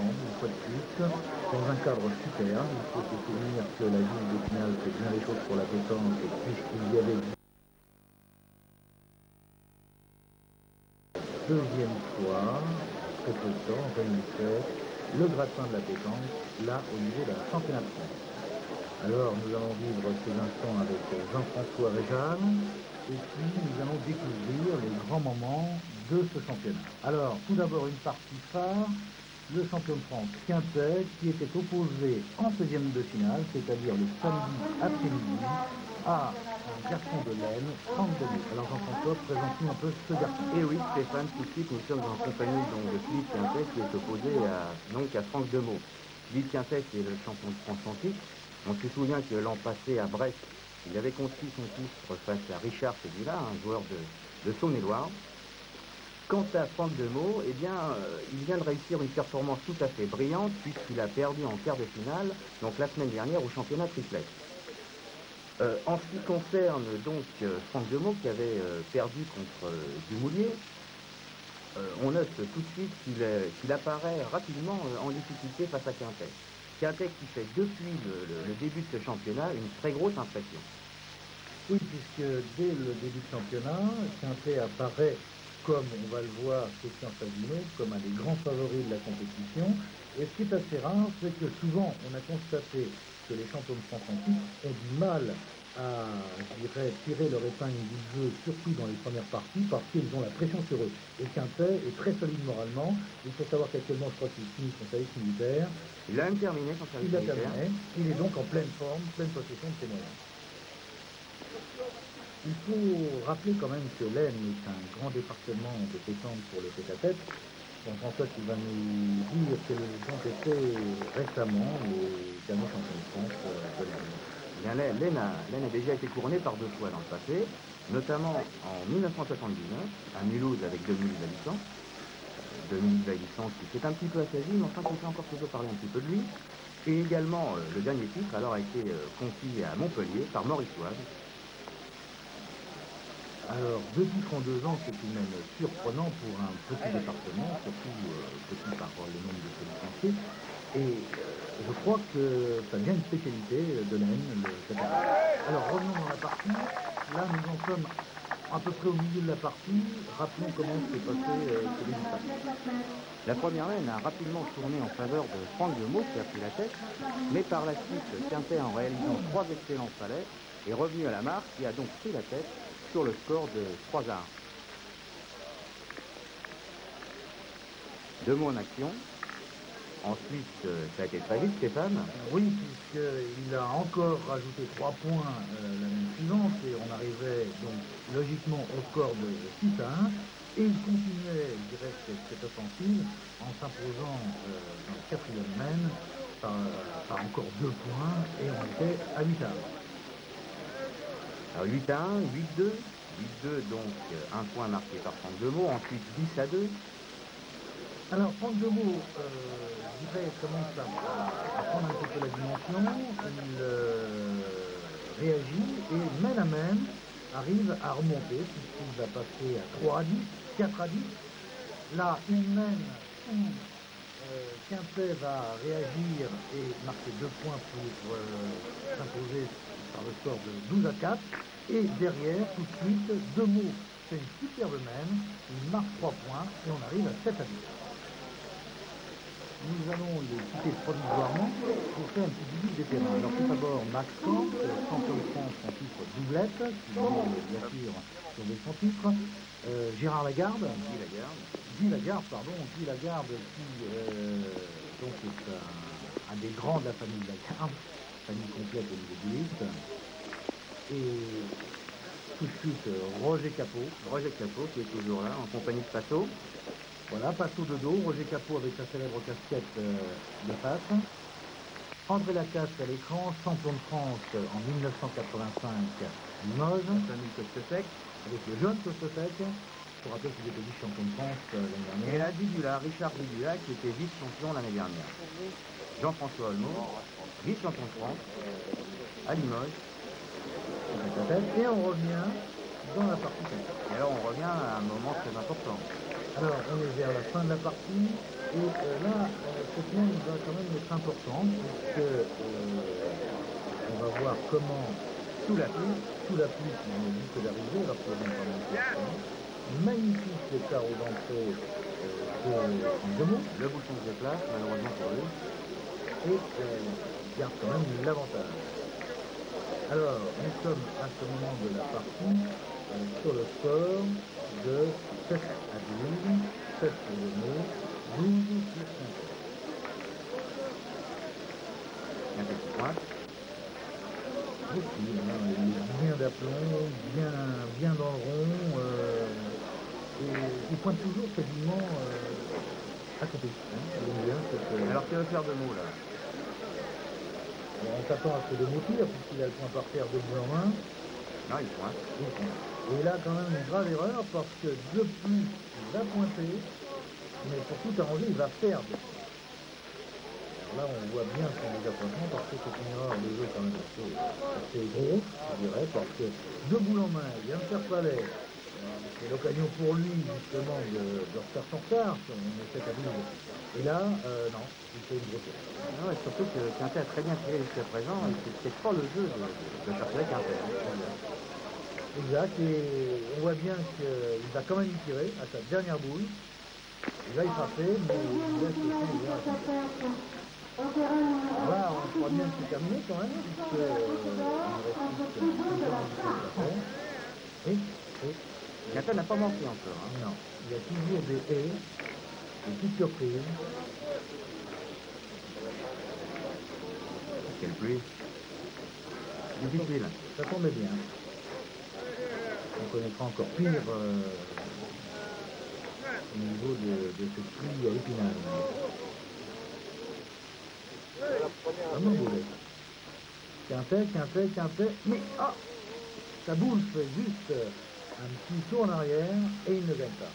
ensemble, une fois de plus, dans un cadre super. Il faut se souvenir que la ville d'Épinal fait bien les choses pour la pétanque, puisqu'il y avait deuxième fois, très peu de temps, en 2017, le gratin de la pétanque, là, au niveau d'un championnat de France. Alors, nous allons vivre ces instants avec Jean-François Réjal, et puis nous allons découvrir les grands moments de ce championnat. Alors, tout d'abord, une partie phare, le champion de France Quintet, qui était opposé en 16e de finale, c'est-à-dire le samedi après-midi, à un garçon de laine, 32 000. Alors Jean-François, présente-nous un peu ce garçon. Et oui, Stéphane, tout de suite, nous sommes en compagnie donc, de Philippe Quintet, qui est opposé à Franck Demeaux. Philippe Quintet, qui est le champion de France en titre. On se souvient que l'an passé, à Brest, il avait conquis son titre face à Richard Cédula, un joueur de Saône-et-Loire. Quant à Franck Demeaux, eh bien, il vient de réussir une performance tout à fait brillante, puisqu'il a perdu en quart de finale, donc la semaine dernière, au championnat triplet. En ce qui concerne donc Franck Demeaux, qui avait perdu contre Dumoulier, on note tout de suite qu'il apparaît rapidement en difficulté face à Quintet. Quintet qui fait depuis le début de ce championnat une très grosse impression. Oui, puisque dès le début de championnat, Quintet apparaît, comme on va le voir chez Favino, comme un des grands favoris de la compétition. Et ce qui est assez rare, c'est que souvent on a constaté que les champions de France en titre ont du mal à, je dirais, tirer leur épingle du jeu, surtout dans les premières parties, parce qu'ils ont la pression sur eux. Et Quintet est très solide moralement. Il faut savoir qu'actuellement, je crois qu'il finit son service militaire. Il a même terminé son service militaire. Il est donc en pleine forme, pleine possession de ses moyens. Il faut rappeler quand même que l'Aisne est un grand département de pétanque pour le tête-à-tête. Jean-François qui va nous dire quels ont été récemment les derniers champions de France de l'Aisne. L'Aisne a déjà été couronnée par 2 fois dans le passé, notamment en 1979 à Mulhouse avec 2000 habitants. 2000 habitants qui s'est un petit peu assagi, mais enfin qui fait encore toujours parler un petit peu de lui. Et également le dernier titre alors a été conquis à Montpellier par Maurice Oise. Alors, 2 titres en 2 ans, c'est tout de même surprenant pour un petit département, surtout petit par rapport au nombre de licenciés. Et je crois que ça devient une spécialité de l'Aisne, le tête-à-tête. Alors, revenons dans la partie. Là, nous en sommes à peu près au milieu de la partie. Rappelons comment s'est passé ce résultat. La première Aisne a rapidement tourné en faveur de Franck Demeaux qui a pris la tête, mais par la suite, Quintet, en réalisant 3 excellents palets, est revenu à la marque et a donc pris la tête sur le score de 3-1. Demeaux en action. Ensuite, ça a été très vite, Stéphane. Oui, puisqu'il a encore rajouté 3 points l'année suivante, et on arrivait donc logiquement au score de 6-1, et il continuait, je dirais, cette offensive en s'imposant dans le 4e Maine par encore 2 points, et on était à 8-1. Alors 8-1, 8-2, 8-2 donc un point marqué par Franck Demeaux, ensuite 10-2. Alors Franck Demeaux, je dirais, commence à prendre un petit peu la dimension, il réagit et main à main arrive à remonter puisqu'il va passer à 3-10, 4-10. Là, une main où Quintet va réagir et marquer 2 points pour s'imposer par le score de 12-4. Et derrière, tout de suite, Demeaux fait une superbe main, il marque 3 points et on arrive à 7-10. Nous allons les quitter provisoirement pour faire un petit visite des terrains. Alors tout d'abord, Max Camp, champion de France en titre doublette, qui est bien sûr sauvé son titre. Gérard Lagarde, Guy Lagarde qui donc est un des grands de la famille Lagarde, famille complète au niveau du liste. Et tout de suite Roger Capot qui est toujours là en compagnie de Passo. Voilà, Passo de dos, Roger Capot avec sa célèbre casquette de face. André Lacasse à l'écran, champion de France en 1985 à Limoges. Famille Costefec. Avec le jeune Costefec. Je vous rappelle qu'il était vice-champion de France l'année dernière. Et là, Bidula, Richard Bidula, qui était vice-champion l'année dernière. Jean-François Olmo, vice-champion de France à Limoges. Et on revient dans la partie 4. Et alors on revient à un moment très important. Alors, on est vers la fin de la partie, et là, cette main va quand même être importante, puisque on va voir comment, sous la pluie qui vient juste d'arriver, alors qu'il y a même pas mal de temps, magnifique le carreau d'entrée de Franck Demont, Le bouchon se déplace, malheureusement pour lui. et garde quand même l'avantage. Alors, nous sommes à ce moment de la partie sur le score de 7 à 12, 7 pour Demont, 12 pour Quintet. Un petit point. Aussi, bien d'aplomb, bien dans le rond, et il pointe toujours quasiment à côté. Hein, j'aime bien cette, Alors, que va faire Demont là? on s'attend à ce que Demont tire, puisqu'il a le point par terre de bout en main. Non, il pointe. Et là, quand même, une grave erreur, parce que de plus, il va pointer, mais pour tout arranger, il va perdre. Alors là, on voit bien son désappointement, parce que c'est une erreur de jeu quand même assez grosse, je dirais, parce que de bout en main, il vient de faire palais. C'est l'occasion pour lui, justement, de refaire son retard, si on est 7 à 12. Et là, non, il fait une grosse erreur. Non, et surtout que Quintet a très bien tiré jusqu'à présent, et c'est pas le jeu de faire tirer Quintet. Exact, et on voit bien qu'il va quand même y tirer à sa dernière boule. Il va y frapper, mais il laisse le champ ouvert à Quintet. Alors là, on croit bien que c'est terminé quand même, puisque il reste plus que 5 heures à faire. Et Quintet n'a pas manqué encore. Hein. non, il y a toujours des haies, des petites surprises. Quelle pluie. Difficile. Ça tombait bien. On connaîtra encore pire au niveau de cette pluie à Épinal. Vraiment boulet. Quintet, mais sa boule fait juste un petit saut en arrière et il ne gagne pas.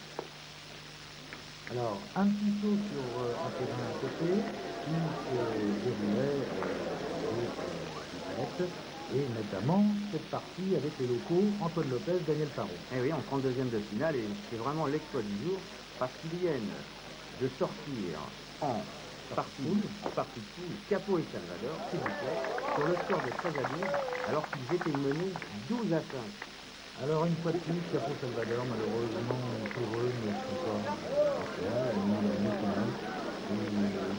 Alors, un petit saut sur un terrain à côté qui se déroulait et notamment cette partie avec les locaux Antoine Lopez, Daniel Parot. Eh oui, en 32e de finale, et c'est vraiment l'exploit du jour, parce qu'ils viennent de sortir en partie de poule, Capot et Salvador, s'il vous plaît, sur le score de 13 à 12, alors qu'ils étaient menés 12 à 5. Alors une fois de plus, Capot Salvador, malheureusement pour eux, ne sont pas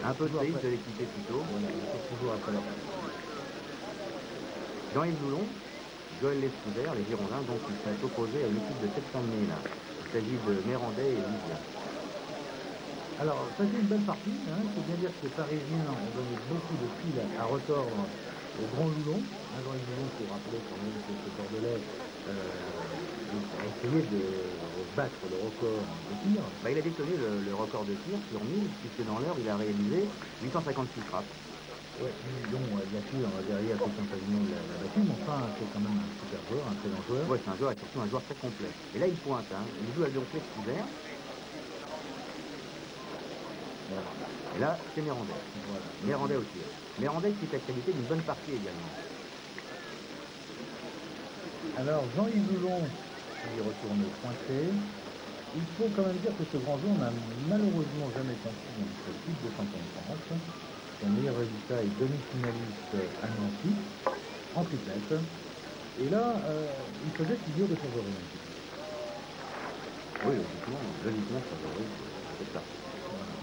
un peu triste de les quitter plus tôt. Voilà, ils sont toujours après leur Jean-Yves Loulon, Joël Lescoudert, les Girondins, donc ils sont opposés à une équipe de 700 000. Il s'agit de Mérandet et Lydia. Alors, ça c'est une belle partie, hein. Il faut bien dire que les Parisiens ont donné beaucoup de fil à retordre au Grand Loulon. Jean-Yves Loulon, il faut rappeler quand même que ce Bordelais a essayé de battre le record de tir. Bah, il a détonné le record de tir sur 1000, puisque dans l'heure, il a réalisé 856 frappes. Ouais, Loulon, bien sûr, derrière, Christian Savignon l'a battu, mais enfin, c'est quand même un super joueur, un très grand joueur. Ouais, c'est un joueur, et surtout un joueur très complet. Et là, il pointe, hein. Il joue à donc Lescoudert. Voilà. Et là, c'est Mérandet. Voilà. Mérandet au tir. Mérandet qui est accrédité d'une bonne partie également. Alors, Jean-Yves Loulon, qui retourne pointer. Il faut quand même dire que ce grand joueur n'a malheureusement jamais compris dans ce type de champion de France. Son meilleur résultat est demi-finaliste à Nancy, en triplette. Et là, il faisait figure de favori un petit peu. Oui, logiquement favori, c'est ça. Voilà.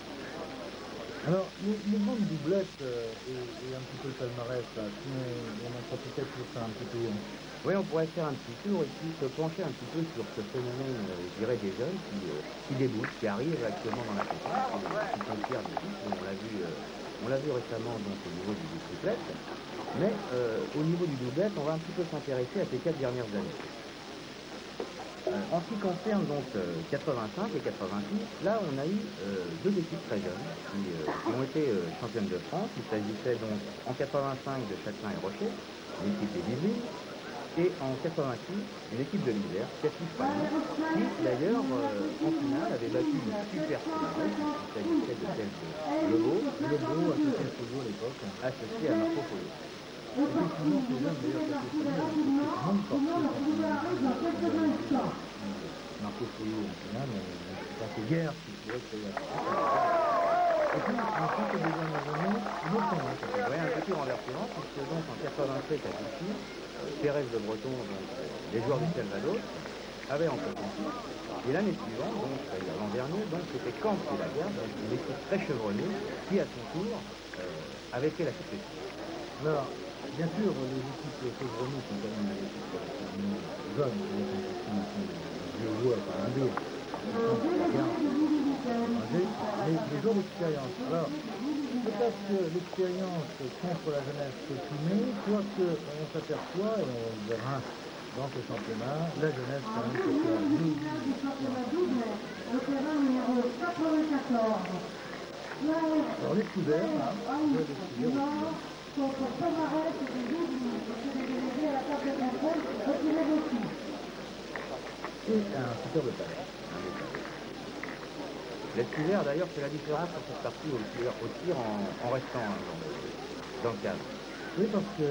Alors, les grandes doublettes et un petit peu le palmarès, là, si on en profitait pour faire un petit peu. Oui, on pourrait faire un petit tour et puis se pencher un petit peu sur ce phénomène, je dirais, des jeunes qui débutent, qui arrivent actuellement dans la compétition, qui sont fiers de tout. On l'a vu récemment donc, au niveau du triplette, mais au niveau du doublette, on va un petit peu s'intéresser à ces 4 dernières années. En ce qui concerne donc 85 et 86, là on a eu 2 équipes très jeunes qui ont été championnes de France. Il s'agissait donc en 85 de Châtelain et Rocher, une équipe des 18, et en 86 une équipe de l'Isère, Cassis Palme, qui d'ailleurs en finale avait battu une super finale. Il s'agissait de celle de Lebeau, associé à Fogo à l'époque. associé à Marco Polo. Effectivement, c'est bien d'ailleurs Cassis Palme, parce que quand on a vu Marco Polo en finale, on ne sait pas pensée guerre qui pourrait créer la France. Et puis, ensuite, les deux dernières années, une autre tendance. Oui, un petit renversement, puisque donc en 87 à Vichy, Pérez de Breton, donc les joueurs du Calvados, avaient emporté. Et l'année suivante, donc c'est-à-dire l'an dernier, donc c'était Camp et la guerre, donc une équipe très chevronnée, qui à son tour avait fait la succession. Alors, bien sûr, les équipes chevronnées sont quand même des équipes relativement jeunes, des vieux joueurs, enfin un deux, mais des joueurs d'expérience. Alors, peut-être que l'expérience contre la jeunesse peut primer, quoique on s'aperçoit, et on verra dans ce championnat, la jeunesse quand même c'est alors les couverts, là, les couverts, et un superbe talent. L'Esculaire, d'ailleurs, c'est la différence sur cette partie au tir en restant dans le cadre. Oui, parce que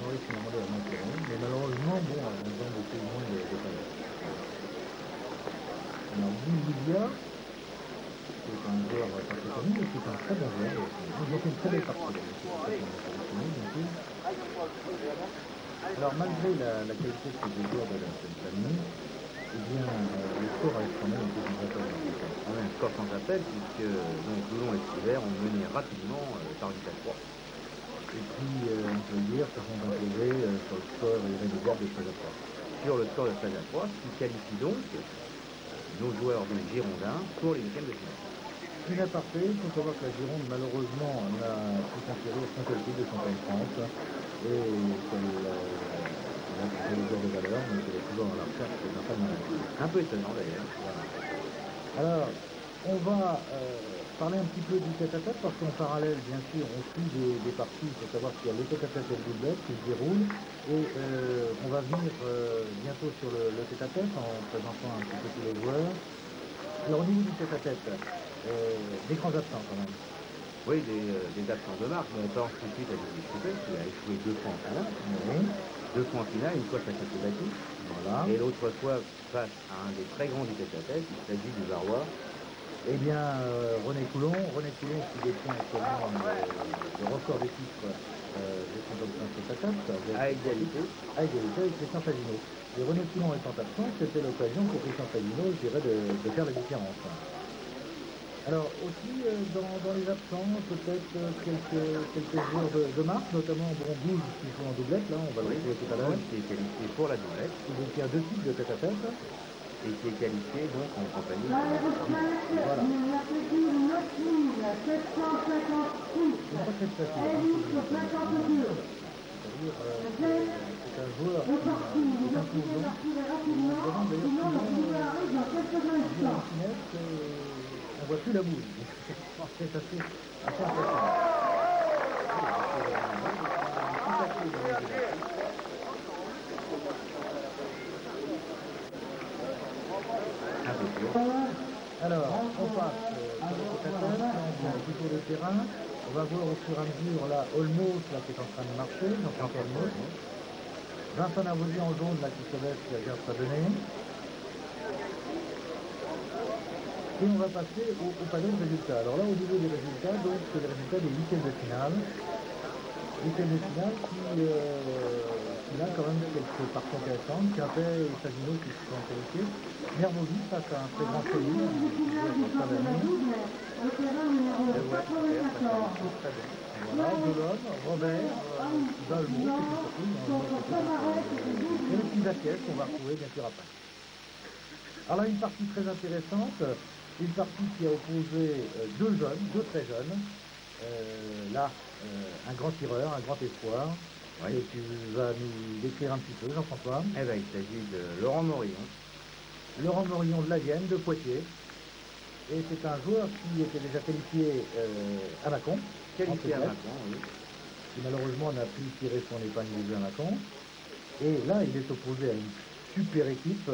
Maurice m'a demandé à Montpellier, mais malheureusement, bon, on a beaucoup moins de talent. Alors, Boulidia, c'est un joueur pas très connu, mais c'est un très bon joueur. Ils ont fait une très belle partie. Alors, malgré la qualité de ces deux joueurs de la famille, eh bien, le score a quand même été sans appel. Un score sans appel, puisque donc Toulon et Sivert ont mené rapidement par 8 à 3. Et puis, on peut dire, se sont imposés sur le score irrémédiable de 13 à 3. Sur le score de 13 à 3, ce qui qualifie donc nos joueurs de Girondins pour les week-ends de finale. Une aparté, il faut savoir que la Gironde, malheureusement, n'a pu conquérir son seul titre de champion de France et qu'elle a fait les joueurs de valeur, mais qu'elle est toujours dans la recherche d'un palmarès. Un peu étonnant d'ailleurs. Voilà. Alors, on va parler un petit peu du tête-à-tête, parce qu'en parallèle, bien sûr, on suit des parties. Il faut savoir qu'il y a le tête-à-tête et le doublette qui se déroulent. Et on va venir bientôt sur le tête-à-tête en présentant un petit peu tous les joueurs. Alors, au niveau du tête-à-tête, des grands absents quand même. Oui, des absences de marque, mais pas tout de suite à discuter, qui a échoué 2 fois en finale. Oui. 2 fois en finale, une fois ça s'est battu. Voilà. Et l'autre fois face à un des très grands du tête-à-tête, il s'agit du Varois. Eh bien, René Coulon qui détient actuellement le record des titres des champions de France tête-à-tête. À égalité. À égalité avec Christian Favino. Et René Coulon étant absent, c'était l'occasion pour Christian Favino, je dirais, de faire la différence. Alors aussi, dans les absents, peut-être quelques joueurs de marque, notamment Bouge qui joue en doublette, là, on va le retrouver tout à l'heure. Qui est qualifié pour la doublette. Il y a 2 titres de tête-à-tête. Et qui est qualifié donc en compagnie de... Voilà. C'est un joueur qui est un plongeon. On voit plus la boule. C'est assez intéressant. Alors, on passe sur le tête-à-tête, on fait un petit tour de terrain. On va voir au fur et à mesure, là, Olmos, là, qui est en train de marcher, Jean-Pierre Olmos. Vincent Navosier en jaune, là, qui se baisse, qui a bien sa donnée. Et on va passer au panneau de résultats. Alors là, au niveau des résultats, donc, c'est les résultats des huitièmes de finale. Huitièmes de finale qui a quand même quelques parties intéressantes. Quintet et Savino qui se sont qualifiés. Nervosi face à un très grand pays, voilà, Delhomme, Robert, Valmont, et le petit Vaquet qu'on va retrouver bien sûr après. Alors là, une partie très intéressante, une partie qui a opposé deux très jeunes. Là, un grand tireur, un grand espoir. Oui. Et tu vas nous décrire un petit peu, Jean-François. Eh bien, il s'agit de Laurent Morillon. Laurent Morillon de la Vienne, de Poitiers. Et c'est un joueur qui était déjà qualifié à Mâcon. Qualifié à Mâcon, oui. Qui malheureusement n'a pu tirer son épingle du jeu à Mâcon. Et là, il est opposé à une super équipe.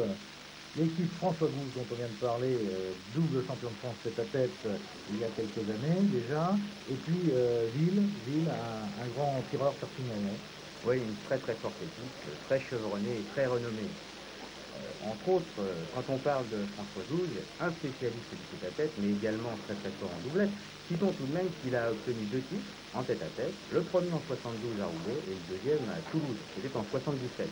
L'équipe François Gousse, dont on vient de parler, double champion de France tête-à-tête il y a quelques années déjà. Et puis Ville, un grand tireur perpignanais. Oui, une très très forte équipe, très chevronnée et très renommée. Entre autres, quand on parle de François Gouge, un spécialiste du tête-à-tête, mais également très très fort en doublette, citons tout de même qu'il a obtenu 2 titres en tête-à-tête, le premier en 72 à Roubaix et le deuxième à Toulouse, c'était en 77.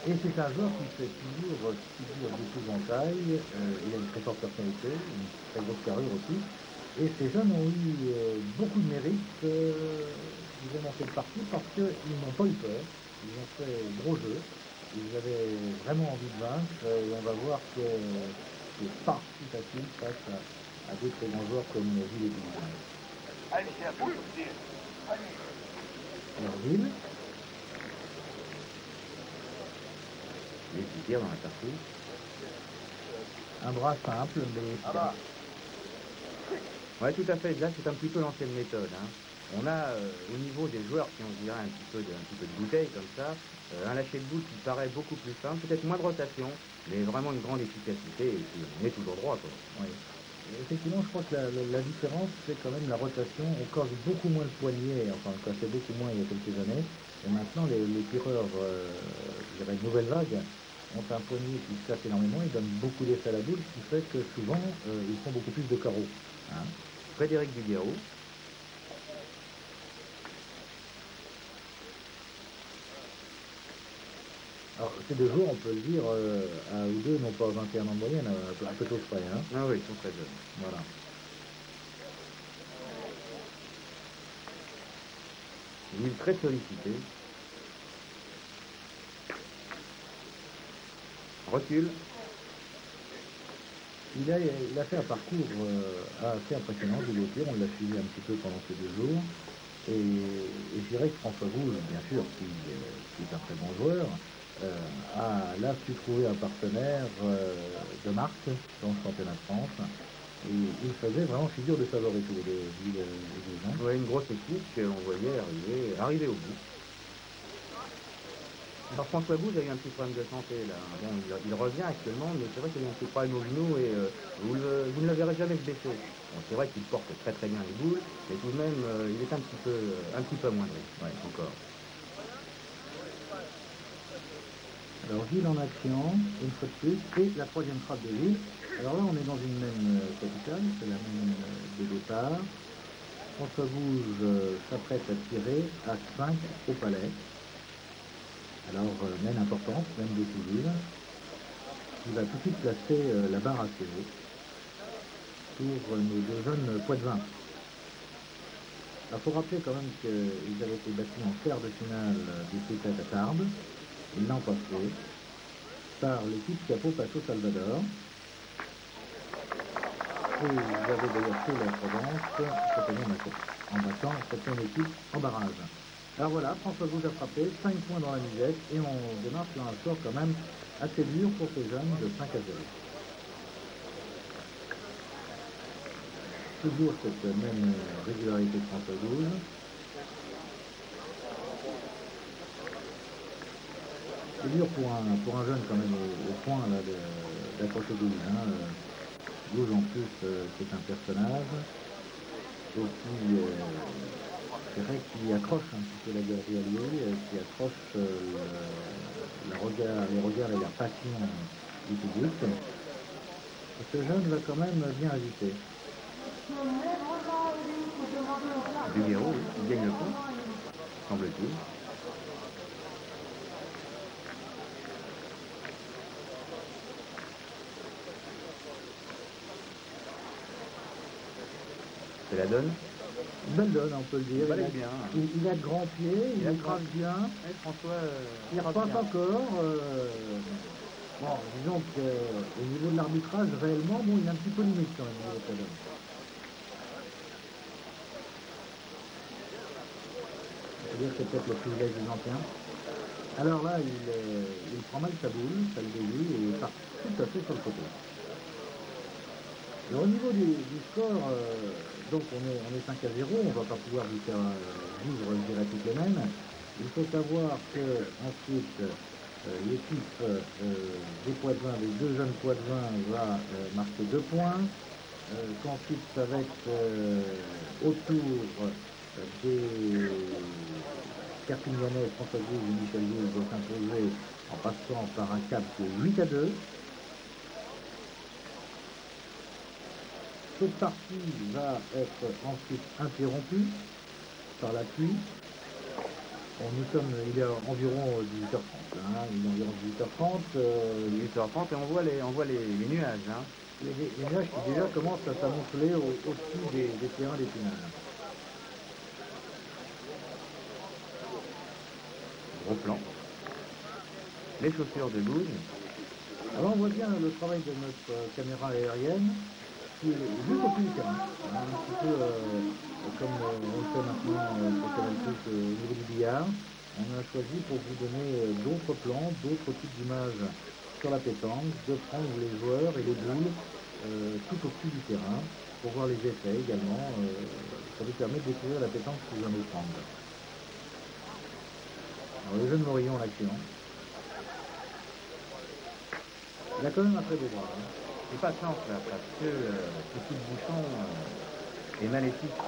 Et c'est un joueur qui fait figure d'épouvantail, il a une très forte personnalité, une très grosse carrure aussi, et ces jeunes ont eu beaucoup de mérite, ils ont fait le parti parce qu'ils n'ont pas eu peur, ils ont fait gros jeu, ils avaient vraiment envie de vaincre, et on va voir que c'est pas si facile face à des très grands joueurs comme Gilles et Boulin. Alors Gilles, Les petits tirs dans la partie. un bras simple, mais efficace. Oui, tout à fait. Là, c'est un petit peu l'ancienne méthode. Hein. On a, au niveau des joueurs qui ont, je dirais, un petit peu de bouteille comme ça, un lâcher de bout qui paraît beaucoup plus simple, peut-être moins de rotation, mais vraiment une grande efficacité et puis on est toujours droit. Quoi. Oui. Effectivement, je crois que la différence, c'est quand même la rotation. On casse beaucoup moins le poignet, enfin on cassait beaucoup moins il y a quelques années. Et maintenant, les tireurs, je dirais, nouvelle vague, ont un poignet qui se casse énormément, ils donnent beaucoup d'effet à la boule, ce qui fait que souvent, ils font beaucoup plus de carreaux. Hein. Frédéric Duguerreau. Alors, ces deux jours, on peut le dire, un ou deux n'ont pas 21 ans de moyenne, un peu tôt près. Hein. Ah oui, ils sont très jeunes. Voilà. Il est très sollicité. Recule. Il a fait un parcours assez impressionnant du Gauthier, on l'a suivi un petit peu pendant ces 2 jours. Et je dirais que François Gouge, bien sûr, qui est un très bon joueur, a là su trouver un partenaire de marque dans le championnat de France. Et il faisait vraiment figure de favori tous les deux, Gilles et Gouge. Hein. Oui, une grosse équipe qu'on voyait arriver au bout. Alors François Gouge a eu un petit problème de santé là. Bon, il revient actuellement, mais c'est vrai qu'il a eu un petit problème au genou et vous ne le verrez jamais se baisser. Bon, c'est vrai qu'il porte très très bien les boules, mais tout de même il est un petit peu amoindri, ouais, encore. Alors Gilles en action, une fois de plus, et la troisième frappe de Gilles. Alors là, on est dans une même capitale, c'est la même de départ. François Gouge s'apprête à tirer à 5 au palais. Alors, naine importante, même décisive. Il va tout de suite placer la barre assez haut pour nos deux jeunes poitevins. Il faut rappeler quand même qu'ils avaient été battus en quart de finale du P7 à Tarbes. Ils l'ont passé par l'équipe Capo Paso Salvador. Et ils avaient d'ailleurs fait la Provence cette année en battant cette même équipe en barrage. Alors voilà, François Gouge a frappé, 5 points dans la musette, et on démarre sur un score quand même assez dur pour ces jeunes de 5 à 0. Toujours cette même régularité de François Gouge. C'est dur pour un jeune quand même au point d'accrocher Gouge. Hein. Gouge en plus c'est un personnage et c'est vrai qu'il accroche un petit peu la galerie alliée, qui accroche les regards et la passion du public. Et ce jeune va quand même bien agiter. Duguerreau, il gagne le coup, semble-t-il. C'est la donne. Belle donne, on peut le dire. Il a de grands pieds, il écrase bien. Et François, il repasse encore. Bon, disons qu'au niveau de l'arbitrage, réellement, bon, il est un petit peu limite quand même, la donne. C'est-à-dire que c'est peut-être le privilège des anciens. Alors là, il prend mal sa boule, ça le dévie et il part tout à fait sur le côté. Alors, au niveau du score, donc on est 5 à 0, on ne va pas pouvoir lui faire vivre, je dirais, toutes les mêmes. Il faut savoir que ensuite l'équipe des Poitevins, des deux jeunes Poitevins, va marquer 2 points. Qu'ensuite, ça va être autour des Perpignanais, François Gouge et Michel Gouge vont s'imposer en passant par un cap de 8-2. Cette partie va être ensuite interrompue par la pluie. Bon, il est environ 18h30. Hein, il est environ 18h30. 18h30 et on voit les nuages. Hein. Les nuages qui déjà commencent à s'amonceler au-dessus des terrains d'Épinal. Gros plan. Les chaussures de Gouze. Alors on voit bien le travail de notre caméra aérienne qui est juste au-dessus du terrain. Hein, un petit peu comme on le fait maintenant sur Canal+ au niveau du billard. On a choisi pour vous donner d'autres plans, d'autres types d'images sur la pétanque, de prendre les joueurs et les boules tout au-dessus du terrain pour voir les effets également. Ça vous permet de découvrir la pétanque sous un autre angle. Alors, le jeune Morillon en action. Il a quand même un très beau bras. Hein. C'est pas simple là, parce que ce coup de bouchon est maléfique.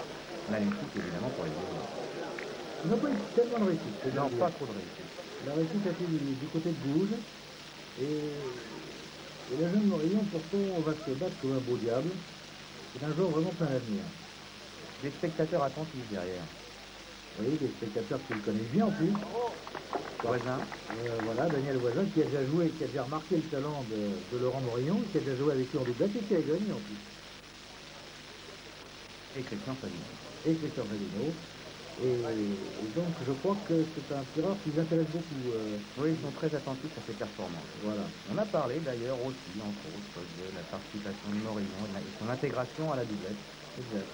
Maléfique évidemment pour les joueurs. Il n'a pas eu tellement de réussite. Non, pas trop de réussite. La réussite a été du côté de Gouze. Et le jeune Morillon, pourtant, va se battre comme un beau diable. C'est un joueur vraiment plein d'avenir. Des spectateurs attentifs derrière. Oui, des spectateurs qui le connaissent bien en plus. Voisin. Voilà, Daniel Voisin, qui a déjà joué, qui a déjà remarqué le talent de Laurent Morillon, qui a déjà joué avec lui en doublette et qui a gagné en plus. Et Christian Favino. Et Christian Favino. Et donc, je crois que c'est un tireur qui les intéresse beaucoup. Oui, ils sont très attentifs à ses performances. Voilà. On a parlé d'ailleurs aussi, entre autres, de la participation de Morillon et son intégration à la doublette. Exact.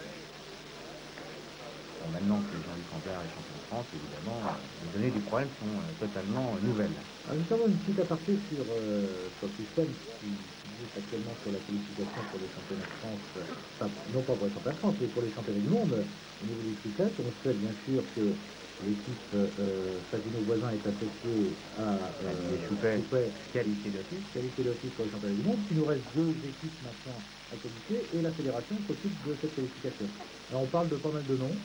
Bon, maintenant que Jean-Luc Amblard est champion de France, évidemment, les données du problème sont totalement nouvelles. Alors, nous avons une petite aparté sur le système qui existe actuellement sur la qualification pour les championnats de France, enfin, non pas pour les championnats de France, mais pour les championnats du monde au niveau du cricket. On sait bien sûr que l'équipe Favino Voisin est associée à Choupet, qualifié d'office pour les championnats du monde. Il nous reste 2 équipes maintenant à qualifier et la fédération s'occupe de cette qualification. Alors on parle de pas mal de noms.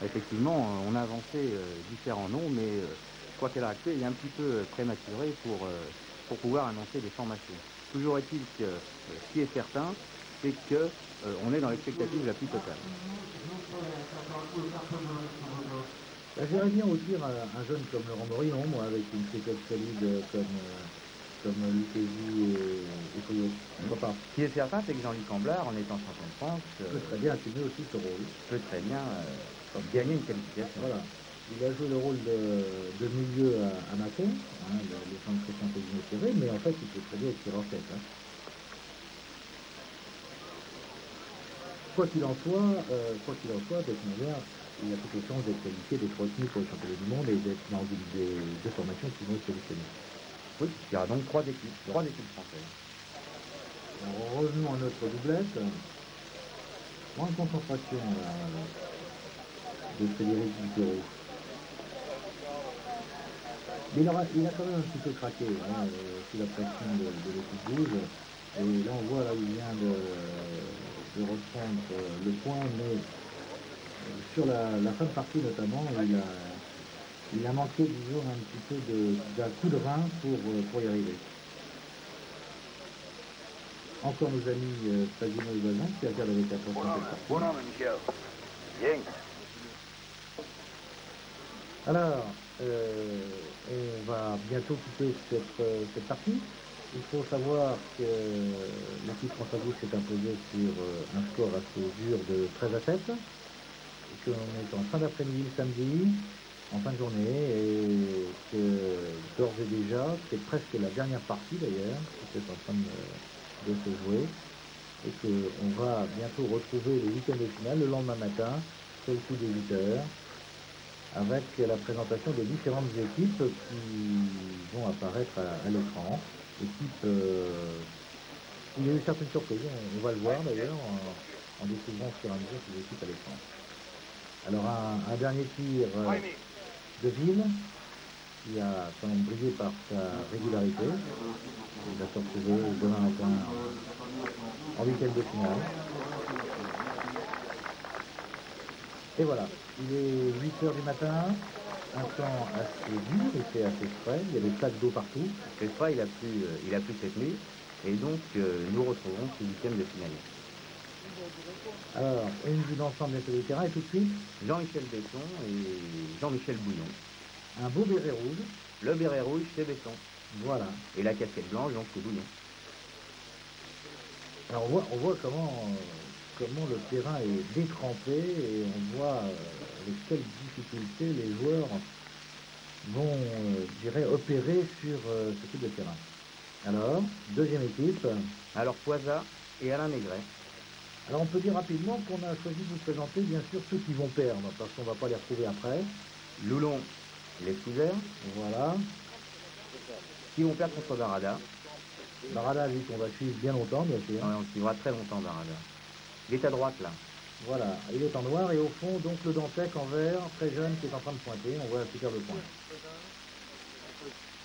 Effectivement, on a avancé différents noms, mais je crois qu'à l'heure actuelle, il est un petit peu prématuré pour pouvoir annoncer des formations. Toujours est-il que ce qui est certain, c'est que on est dans l'expectative la plus totale. J'aimerais bien aussi un jeune comme Laurent Morillon, moi, avec une cricket solide comme Lucchesi et Fouillot. Ce qui est certain, c'est que Jean-Luc Amblard, en étant champion de France, peut très bien assumer aussi ce rôle. Peut très bien gagner une qualification. Voilà. Il a joué le rôle de milieu à Mâcon, hein, le centre de Christian Favino, mais en fait, il peut très bien être tireur tête. Hein. Quoi qu'il en soit, de toute manière, il a toutes les chances d'être qualifié, d'être retenu pour le championnat du monde et d'être dans des formations qui vont être sélectionnées. Oui, il y aura donc 3 équipes françaises. Alors, revenons à notre doublette. Moins de concentration de Frédéric Duperrot. Mais il a quand même un petit peu craqué hein, sous la pression de l'équipe Gouze. Et là on voit là où il vient de reprendre le point, mais sur la fin de partie notamment, il a manqué disons un petit peu d'un coup de rein pour y arriver. Encore nos amis Favino et Voisin qui regardent avec attention cette partie. Alors, on va bientôt quitter cette partie. Il faut savoir que l'équipe française s'est imposée sur un score assez dur de 13-7, et qu'on est en fin d'après-midi le samedi, en fin de journée, et que d'ores et déjà, c'est presque la dernière partie d'ailleurs, qui est en train de se jouer, et qu'on va bientôt retrouver les huitièmes de finale le lendemain matin, sur le coup des 8 heures, avec la présentation des différentes équipes qui vont apparaître à l'écran. Équipe, il y a eu certaines surprises, on va le voir d'ailleurs en découvrant sur un mesure ces équipes à l'écran. Alors un dernier tir de Ville qui a quand même brillé par sa régularité. Il va se retrouver demain matin en huitième de finale. Et voilà, il est 8 h du matin. un temps assez dur, il fait assez frais, il y a des plaques d'eau partout. Cette fois, il a plu cette nuit. Et donc, nous retrouvons ce huitième de finaliste. Alors, une vue d'ensemble des du terrain et tout de suite, Jean-Michel Besson et Jean-Michel Bouillon. un beau béret rouge. Le béret rouge, c'est Besson. Voilà. Et la casquette blanche, donc, c'est Bouillon. Alors on voit comment le terrain est détrempé et on voit avec quelles difficultés les joueurs vont, je dirais, opérer sur ce type de terrain. Alors, deuxième équipe. Alors, Poisa et Alain Maigret. Alors on peut dire rapidement qu'on a choisi de vous présenter bien sûr ceux qui vont perdre, parce qu'on ne va pas les retrouver après. Loulon, les Scouzers, Voilà. qui vont perdre contre Barada. Barada, lui, qu'on va suivre bien longtemps, bien sûr. Ouais, on suivra très longtemps Barada. Il est à droite, là. Voilà, il est en noir et au fond, donc le Dantec en vert, très jeune, qui est en train de pointer. On voit un superbe point.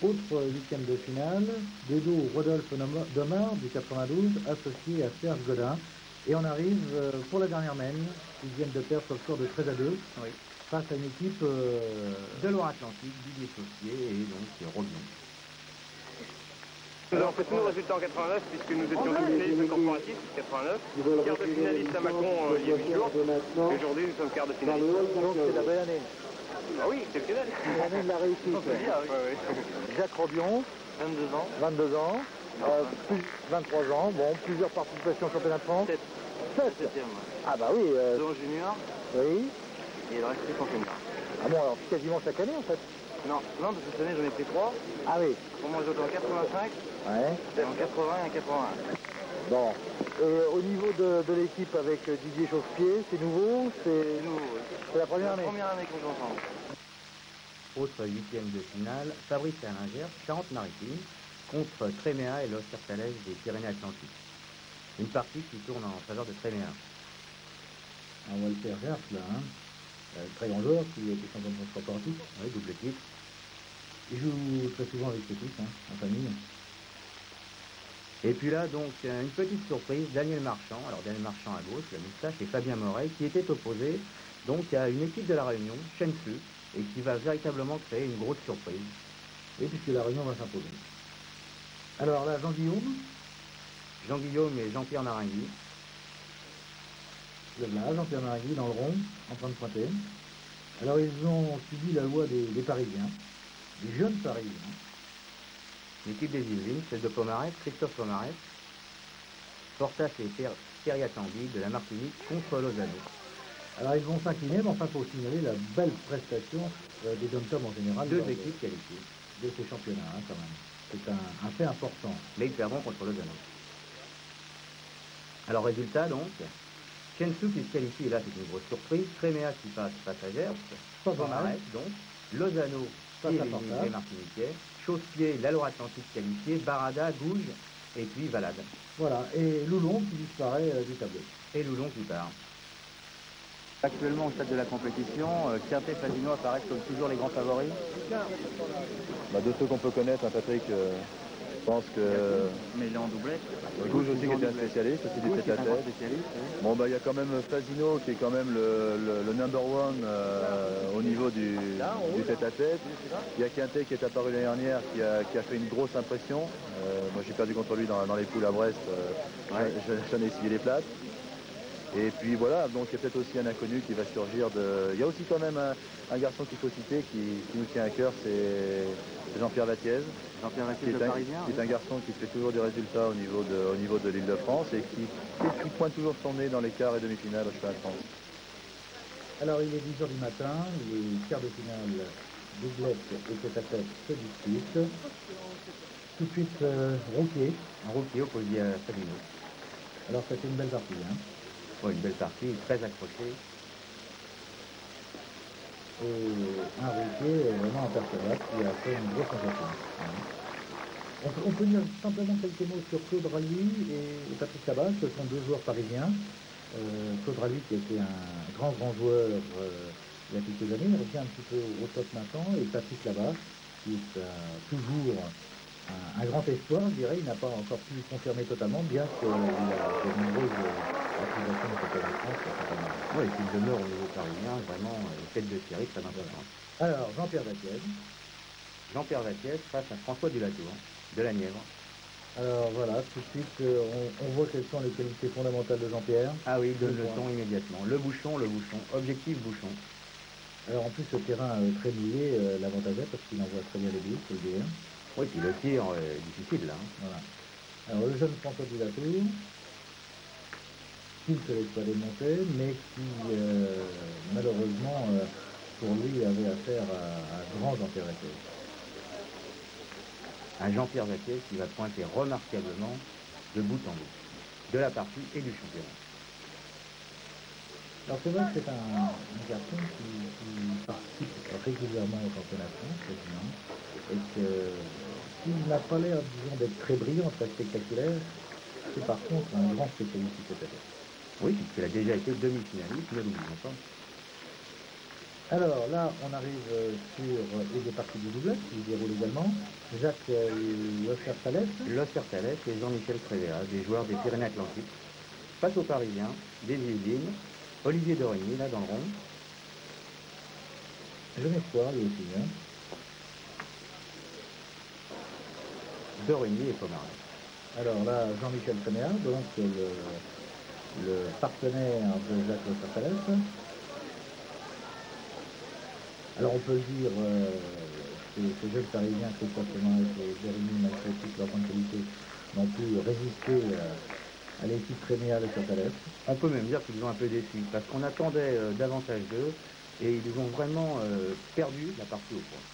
Autre huitième de finale, Dedo Rodolphe Domar du 92, associé à Serge Godin. Et on arrive pour la dernière mène, ils viennent de perdre sur le score de 13-2, Oui. face à une équipe de Loire-Atlantique, Didier Saucier et donc Robion. Nous avons fait tous nos résultats en 89 puisque nous étions tous finalistes corporatifs, 89. Quart de finaliste à Macron il y a 8 jours. Et aujourd'hui nous sommes quart de finaliste. Donc c'est la belle année. Ah oui, exceptionnel. L'année de la réussite. On peut dire, oui. Jacques Robion, 22 ans. 22 ans, 23 ans, bon, plusieurs participations au championnat de France. 7. 7e. Ah bah oui. Dont junior Oui. et le reste c'est en senior. Ah bon, alors quasiment chaque année en fait. Non, parce que cette année j'en ai pris 3. Ah oui. Pour moi j'étais en 85, Ouais. et en 80 et en 81. Bon. Et au niveau de l'équipe avec Didier Chausse-Pied, c'est nouveau, C'est nouveau, oui. c'est la première C'est année. la première année qu'on joue ensemble. Autre huitième de finale, Fabrice Allingers, Charente-Maritime, contre Tréméa et Los Sertales des Pyrénées-Atlantiques. Une partie qui tourne en faveur de Tréméa. On va le faire Gers là, hein. Très grand joueur qui était champion de France corporatif. Oui, double titre. Il joue très souvent avec l'équipe, hein, en famille. Et puis là, donc, une petite surprise, Daniel Marchand. Alors, Daniel Marchand à gauche, la moustache, et Fabien Moret, qui était opposé donc à une équipe de la Réunion, Shensu, et qui va véritablement créer une grosse surprise. Et puisque la Réunion va s'imposer. Alors là, Jean-Guillaume, Jean-Guillaume et Jean-Pierre Maringui. là, Jean-Pierre Maragui dans le rond, en train de pointer. Alors ils ont subi la loi des Parisiens, des jeunes Parisiens. L'équipe des Yvelines, celle de Pomarès, Christophe Pomarès, Portas et Thierry Atlandy de la Martinique contre Lozano. Alors ils vont s'incliner, mais enfin il faut signaler la belle prestation des dom-toms en général. Deux équipes qualifiées. De ces championnats, hein, quand même. C'est un fait important. Mais ils perdront contre Lozano. Alors résultat donc, Shensu qui se qualifie, et là c'est une grosse surprise, Tréméa qui passe passagère, Pomarès donc, Lozano qui est éliminé martiniquais, Chausse-Pied, la Loire-Atlantique qualifiée, Barada, Gouges et puis Valade. Voilà, et Loulon qui disparaît du tableau. Et Loulon qui part. Actuellement, au stade de la compétition, Quintet et Fasino apparaissent comme toujours les grands favoris. De ceux qu'on peut connaître, Patrick, je pense que Mais il est en doublette. Gouges aussi qui était un spécialiste, aussi du tête à tête. Bon, il y a quand même Fasino qui est quand même le number one au niveau du tête à tête. Il y a Quintet qui est apparu l'année dernière qui a fait une grosse impression. Moi j'ai perdu contre lui dans les poules à Brest, j'en ai essuyé les plates. Et puis voilà, donc il y a peut-être aussi un inconnu qui va surgir de... Il y a aussi quand même un garçon qu'il faut citer qui nous tient à cœur, c'est Jean-Pierre Vattiez. Jean-Pierre Qui Vattiez, le Parisien. est un garçon qui fait toujours des résultats au niveau de l'Île-de-France et qui pointe toujours son nez dans les quarts et demi-finales au championnat de France. Alors il est 10h du matin, les quarts de finale doublette et tête à tête se disputent. Tout de suite, Rouquier. Un Rouquier opposé à Fasino. Alors c'était une belle partie, hein. Ouais, une belle partie, très accrochée. Et un Rouquier vraiment imperturbable qui a fait une grosse sensation. On peut dire simplement quelques mots sur Claude Ralluy et Patrick Labat, ce sont deux joueurs parisiens. Claude Ralluy qui était un grand joueur il y a quelques années, il revient un petit peu au top maintenant, et Patrick Labat qui est toujours un grand espoir, je dirais, il n'a pas encore pu confirmer totalement, bien qu'il a de nombreuses accusations de championnat de France. Oui, il demeure au niveau parisien, vraiment, tête de série très importante. Alors, Jean-Pierre Vaquiez. Jean-Pierre Vaquiez face à François Dulatour, de la Nièvre. Alors voilà, tout de suite, on voit quelles sont les qualités fondamentales de Jean-Pierre. Ah oui, il donne le ton immédiatement. Le bouchon, objectif bouchon. Alors en plus, ce terrain très mouillé, l'avantageait parce qu'il envoie très bien les billes, faut le dire. Oui, puis le tir est difficile là. Voilà. Alors le jeune François Dulatour, qui ne se laisse pas démonter, mais qui malheureusement, pour lui, avait affaire à grand Jean-Pierre Vaquiez. Un Jean-Pierre Vaquiez qui va pointer remarquablement de bout en bout, de la partie et du championnat. Alors c'est vrai que c'est un garçon qui participe régulièrement au championnat de France, quasiment, et qu'il n'a pas l'air, disons, d'être très brillant, très spectaculaire. C'est par contre un grand spécialiste de cette année. Oui, puisqu'il a déjà été demi-finaliste, ne l'oublions pas. Alors là, on arrive sur les parties du doublette qui se déroulent également. Jacques Losser-Thalès. Losser-Thalès et Jean-Michel Crévéa, des joueurs des Pyrénées-Atlantiques. Face aux Parisiens, des Yvelines, Olivier Dorigny, là dans le rond. Jeune espoir, lui aussi. Hein. Dorigny et Pomarez. Alors là, Jean-Michel Crévéa, donc le partenaire de Jacques Losser-Thalès. Alors on peut le dire, ces jeunes Parisiens, Christophe Pomarez et Dorigny, malgré toute leur grande qualité, n'ont pu résister à l'équipe première de Losser-Thalès. On peut même dire qu'ils ont un peu déçu, parce qu'on attendait davantage d'eux, et ils ont vraiment perdu la partie au point.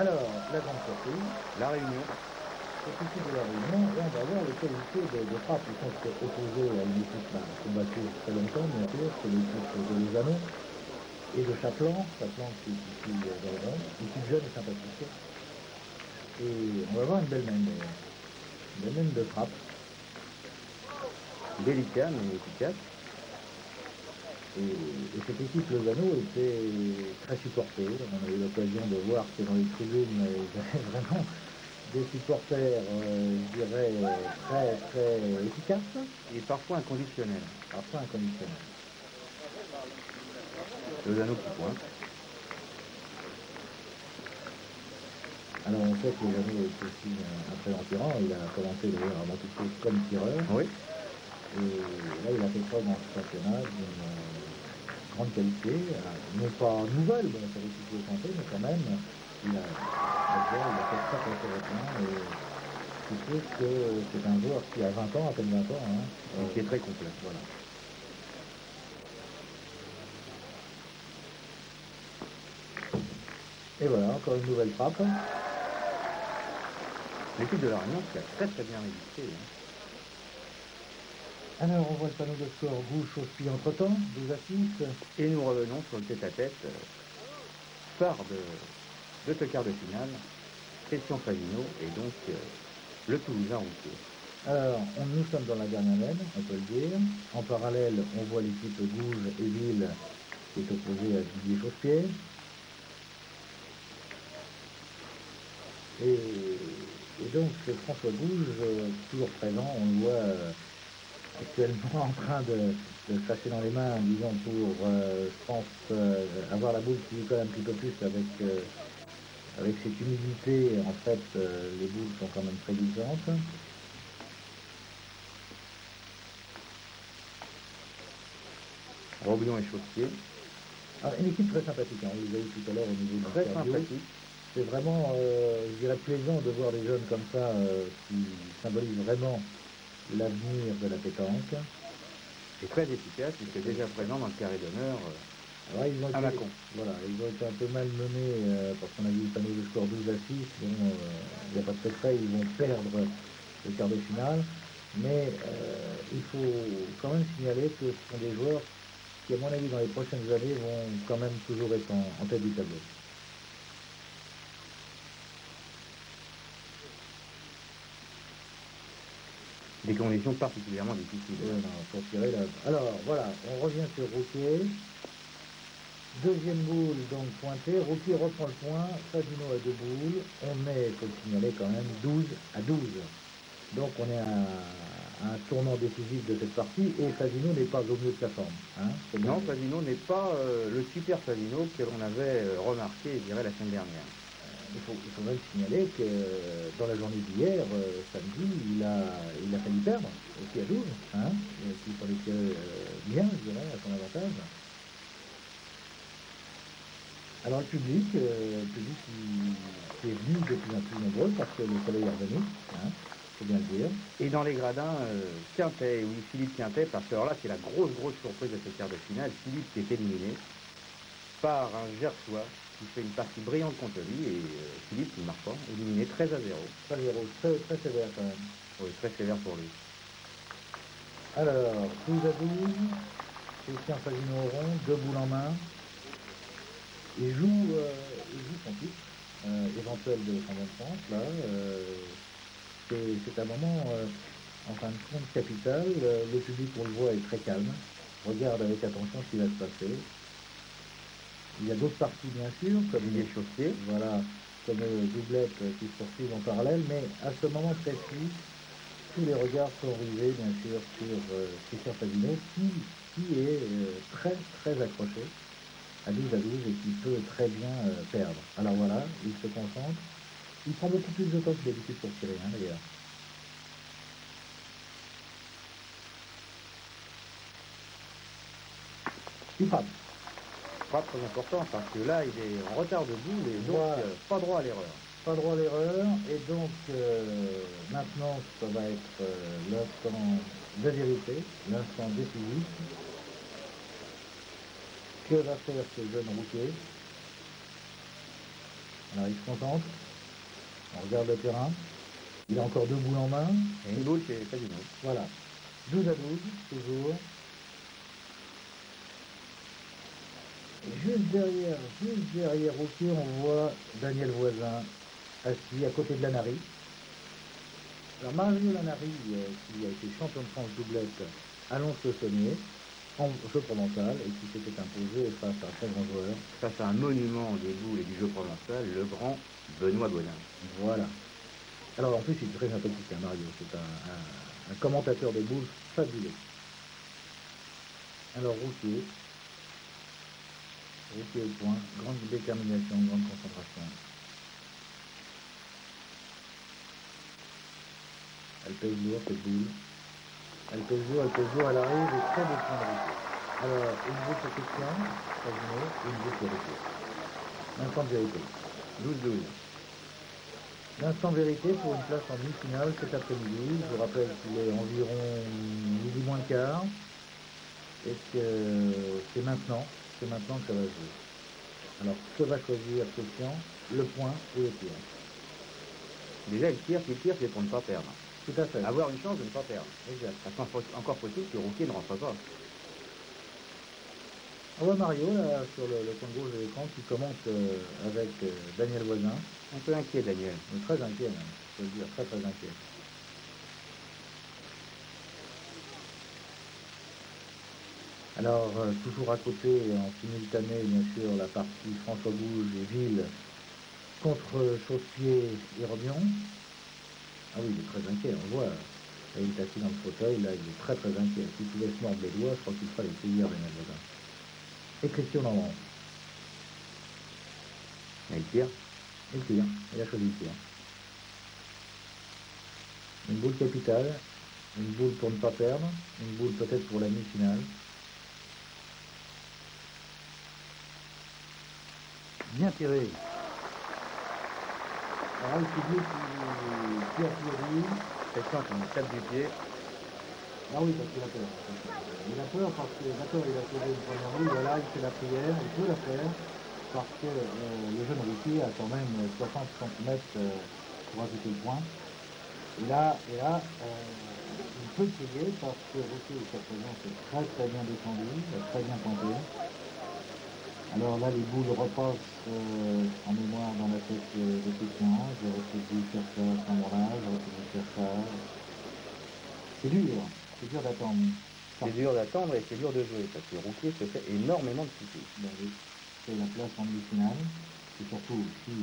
Alors, la grande surprise, la Réunion. C'est ici de la Réunion, et on va voir les qualités de frappe qui sont opposées à une équipe combattue très longtemps, bien sûr, c'est l'équipe de Lozano et de Chaplan qui est ici dans le monde, une équipe jeune et sympathique. Et on va voir une belle main d'ailleurs, une belle main de frappe. Délicat mais efficace. Et cette équipe Lozano était très supportée. On a eu l'occasion de voir que dans les tribunes, ils avaient vraiment des supporters, je dirais, très très efficaces. Et parfois inconditionnels. Parfois inconditionnels. Lozano qui pointe. Alors on sait que Lozano est aussi un très grand tireur. Il a commencé d'ailleurs à Montefiore comme tireur. Oui. Et là il a fait preuve dans ce championnat d'une grande qualité, non pas nouvelle dans sa réussite de santé, mais quand même, il a fait très intéressant et je suppose que c'est un joueur qui a 20 ans, à peine 20 ans, hein, qui est très complet. Voilà. Et voilà, encore une nouvelle frappe. L'équipe de la Réunion qui a très très bien résisté. Hein. Alors on voit le panneau de score gauche au pied entre temps, 12 à 6. Et nous revenons sur le tête-à-tête, phare de ce quart de finale, Christian Favino et donc le Toulousain Routier. Alors nous sommes dans la dernière laine, on peut le dire. En parallèle, on voit l'équipe Gouges et Ville qui est opposée à Didier Chausse-Pied. Et donc François Gouges, toujours présent, on le voit actuellement en train de se passer dans les mains, disons, pour, je pense, avoir la boule qui lui colle un petit peu plus avec cette humidité. En fait, les boules sont quand même très glissantes. Roglion et Chausse-Pied. Alors, une équipe très sympathique, hein, on les a eu tout à l'heure au niveau de très sympathique. C'est vraiment, je dirais, plaisant de voir des jeunes comme ça qui symbolisent vraiment l'avenir de la pétanque. Et très efficace, il était déjà présent dans le carré d'honneur à Mâcon. Voilà, ils ont été un peu malmenés parce qu'on a vu le panneau de score 12 à 6. Bon, il n'y a pas de secret, ils vont perdre le quart de finale. Mais il faut quand même signaler que ce sont des joueurs qui, à mon avis, dans les prochaines années, vont quand même toujours être en tête du tableau. Des conditions particulièrement difficiles. Pour tirer là. Alors voilà, on revient sur Routier. Deuxième boule donc pointée. Routier reprend le point. Favino a 2 boules. On met, il faut le signaler quand même, 12 à 12. Donc on est un tournant décisif de cette partie, et Fasino n'est pas au mieux de sa forme. Hein, non, Fasino n'est pas le super Fasino que l'on avait remarqué, je dirais, la semaine dernière. Il faut même signaler que dans la journée d'hier, samedi, il a failli perdre, aussi à 12, hein, qui s'en est tiré bien, je dirais, à son avantage. Alors le public qui est venu de plus en plus nombreux parce que le soleil est revenu, hein, faut bien le dire. Et dans les gradins, Quintet, oui, Philippe Quintet, parce que alors là, c'est la grosse surprise de ce quart de finale. Philippe qui est éliminé par un Gersois qui fait une partie brillante contre lui, et Philippe qui ne marche pas, éliminé 13 à 0. 13-0, très sévère quand même. Oui, très sévère pour lui. Alors, 12 à 12, Christian Fasino au rond, 2 boules en main. Il joue son titre, éventuel de champion de France, là. C'est un moment, en fin de compte, capital. Le public, on le voit, est très calme. Regarde avec attention ce qui va se passer. Il y a d'autres parties, bien sûr, comme les chaussées, voilà, comme doublette qui se poursuivent en parallèle, mais à ce moment précis, tous les regards sont rivés, bien sûr, sur Christian Fasino, qui est très, très accroché à 12 à 12 et qui peut très bien perdre. Alors voilà, il se concentre. Il prend beaucoup plus de temps que d'habitude pour tirer, hein, d'ailleurs. Il frappe. Frappe très important, parce que là, il est en retard de boule et donc voilà. Pas droit à l'erreur. Pas droit à l'erreur, et donc maintenant, ça va être l'instant de vérité, l'instant décisif. Que va faire ce jeune routier? Alors il se concentre, on regarde le terrain, il a encore 2 boules en main. Et une boule chez Fasino. Voilà, 12 à 12, toujours. Et juste derrière Routier, on voit Daniel Voisin assis à côté de Lanari. Alors Mario Lanari, qui a été champion de France doublette à Lons-le-Saunier, en jeu provençal, et qui s'était imposé face à un très grand joueur. Face à un monument des boules et du jeu provençal, le grand Benoît Godin. Voilà. Alors en plus, il est très sympathique, hein, Mario. C'est un commentateur de boules fabuleux. Alors Routier au point, grande détermination, grande concentration. Elle pèse lourd, cette boule. Elle pèse lourd, elle arrive et très beau point de Routier. Alors, une boule pour Christian, Fasino, une boule pour Routier. L'instant de vérité. 12-12. L'instant vérité pour une place en demi-finale cet après-midi. Je vous rappelle qu'il est environ midi moins le quart. Et que c'est maintenant que ça va se jouer. Alors, que va choisir Christian? Le point ou le tir? Déjà, s'il tire, c'est pour ne pas perdre. Tout à fait. Avoir une chance de ne pas perdre. Exact. Parce qu'encore faut-il que Routier ne rentre pas. On voit Mario, là, sur le coin gauche de l'écran, qui commente avec Daniel Voisin. Un peu inquiet, Daniel. Mais très inquiet, même. Je peux le dire, très très inquiet. Alors, toujours à côté, en simultané, bien sûr, la partie François Gouge et Ville contre Chausse-Pied et Robion. Ah oui, il est très inquiet, on le voit. Là, il est assis dans le fauteuil, là, il est très très inquiet. S'il pouvait se mordre les doigts, je crois qu'il ferait les plaisirs, Daniel Voisin. Et Christian Normand. Il tire. Il tire, il a choisi le tir. Une boule capitale, une boule pour ne pas perdre, une boule peut-être pour la demi-finale. Bien tiré. Alors, il public qui applaudit. Christian qui nous tape du pied. Ah oui, parce qu'il a peur. Il a peur parce que, d'accord, il a posé une première boule, voilà, il fait la prière, il peut la faire, parce que le jeune routier a quand même 60 cm pour ajouter le point. Et là, il peut payer parce que Routier, jusqu'à présent, c'est très très bien défendu, très bien tenté. Alors là, les boules repassent en mémoire dans la tête de Christian. J'aurais dû faire ça à ce moment-là, j'aurais dû faire ça. C'est dur d'attendre. C'est dur d'attendre et c'est dur de jouer, parce que Routier se fait énormément de soucis. Ben oui, c'est la place en demi-finale. C'est surtout aussi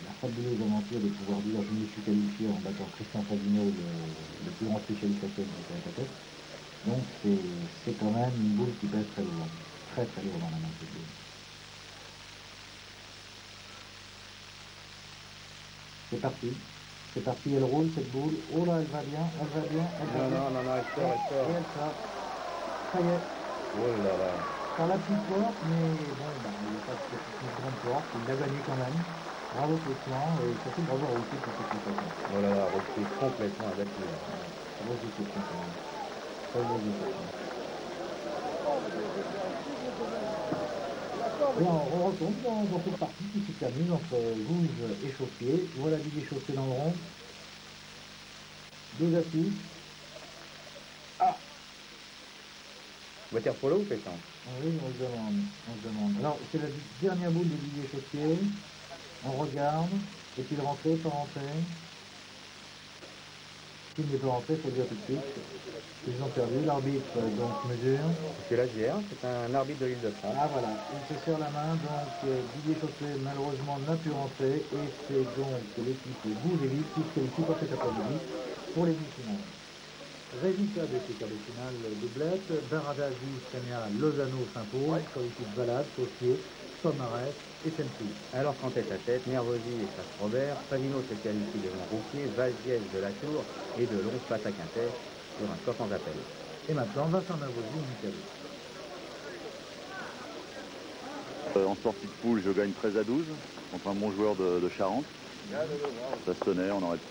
la fabuleuse aventure de pouvoir dire je me suis qualifié en battant Christian Fazino, le plus grand spécialiste actuel du tête à tête. Donc c'est quand même une boule qui pèse très lourd. Très très lourd dans la main cette boule. C'est parti. C'est parti, elle roule cette boule. Oh là, elle va bien, elle va bien, elle va bien. Non, elle sort, elle sort. Et elle sort. Ça y est. Oh là là. Par la petite porte, mais bon, bah, il n'y a pas de petite grande porte, il l'a gagné quand même. Bravo Christian, et surtout bravo à Roussi pour cette prestation. Oh là là, Roussi complètement abattu. Bravo Christian quand même. Bravo Christian. Et on retourne dans cette partie qui se termine entre Gouge et Chauffier. Voilà l'idée Chauffier dans le rond. Deux assises. Water polo ou pétanque? Oui, on se demande. Alors, c'est la dernière boule de Didier Chauffier. On regarde. Est-il rentré, pas rentré? S'il n'est pas rentré, il faut le dire tout de suite. Ils ont perdu. L'arbitre, donc, mesure. C'est l'AGR, c'est un arbitre de l'Île-de-France. Ah, voilà. Il se serre la main. Donc, Didier Chauffier, malheureusement, n'a pu rentrer. Et c'est donc l'équipe Gouge et Lille qui se qualifie pour cet après-midi pour les demi-finales. Résultat de ces quarts de finale doublette, Baradasi, Scania, Lozano s'impose, sur l'équipe Valade, Saucier, Pomarès et Sensi. Alors qu'en tête à tête, Nervosi et Chasse-Robert, Favino se qualifie devant Rouquier, Vaziès de la Tour et de Long passe à Quintet sur un score sans appel. Et maintenant, Vincent Nervosi, Michel. En sortie de poule, je gagne 13-12 contre un bon joueur de Charente. Ça se tenait,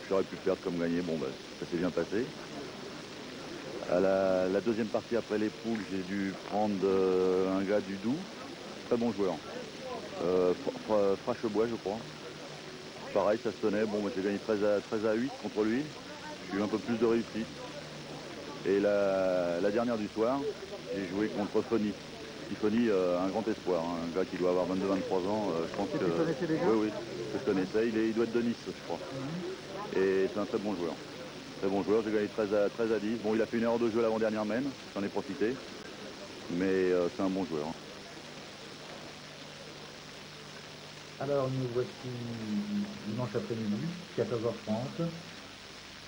j'aurais pu perdre comme gagner, bon bah, ça s'est bien passé. À la deuxième partie après les poules, j'ai dû prendre un gars du Doubs, très bon joueur. Frachebois, je crois. Pareil, ça se tenait. Bon, j'ai gagné 13-8 contre lui. J'ai eu un peu plus de réussite. Et la dernière du soir, j'ai joué contre Fony. Fony, un grand espoir, hein, un gars qui doit avoir 22-23 ans. Je pense que tu connaissais déjà? Oui, que je connaissais. Il doit être de Nice, je crois. Et c'est un très bon joueur. Très bon joueur, j'ai gagné 13-10. Bon, il a fait une heure de jeu l'avant-dernière mène, j'en ai profité. Mais c'est un bon joueur. Alors, nous voici dimanche après-midi, 14h30,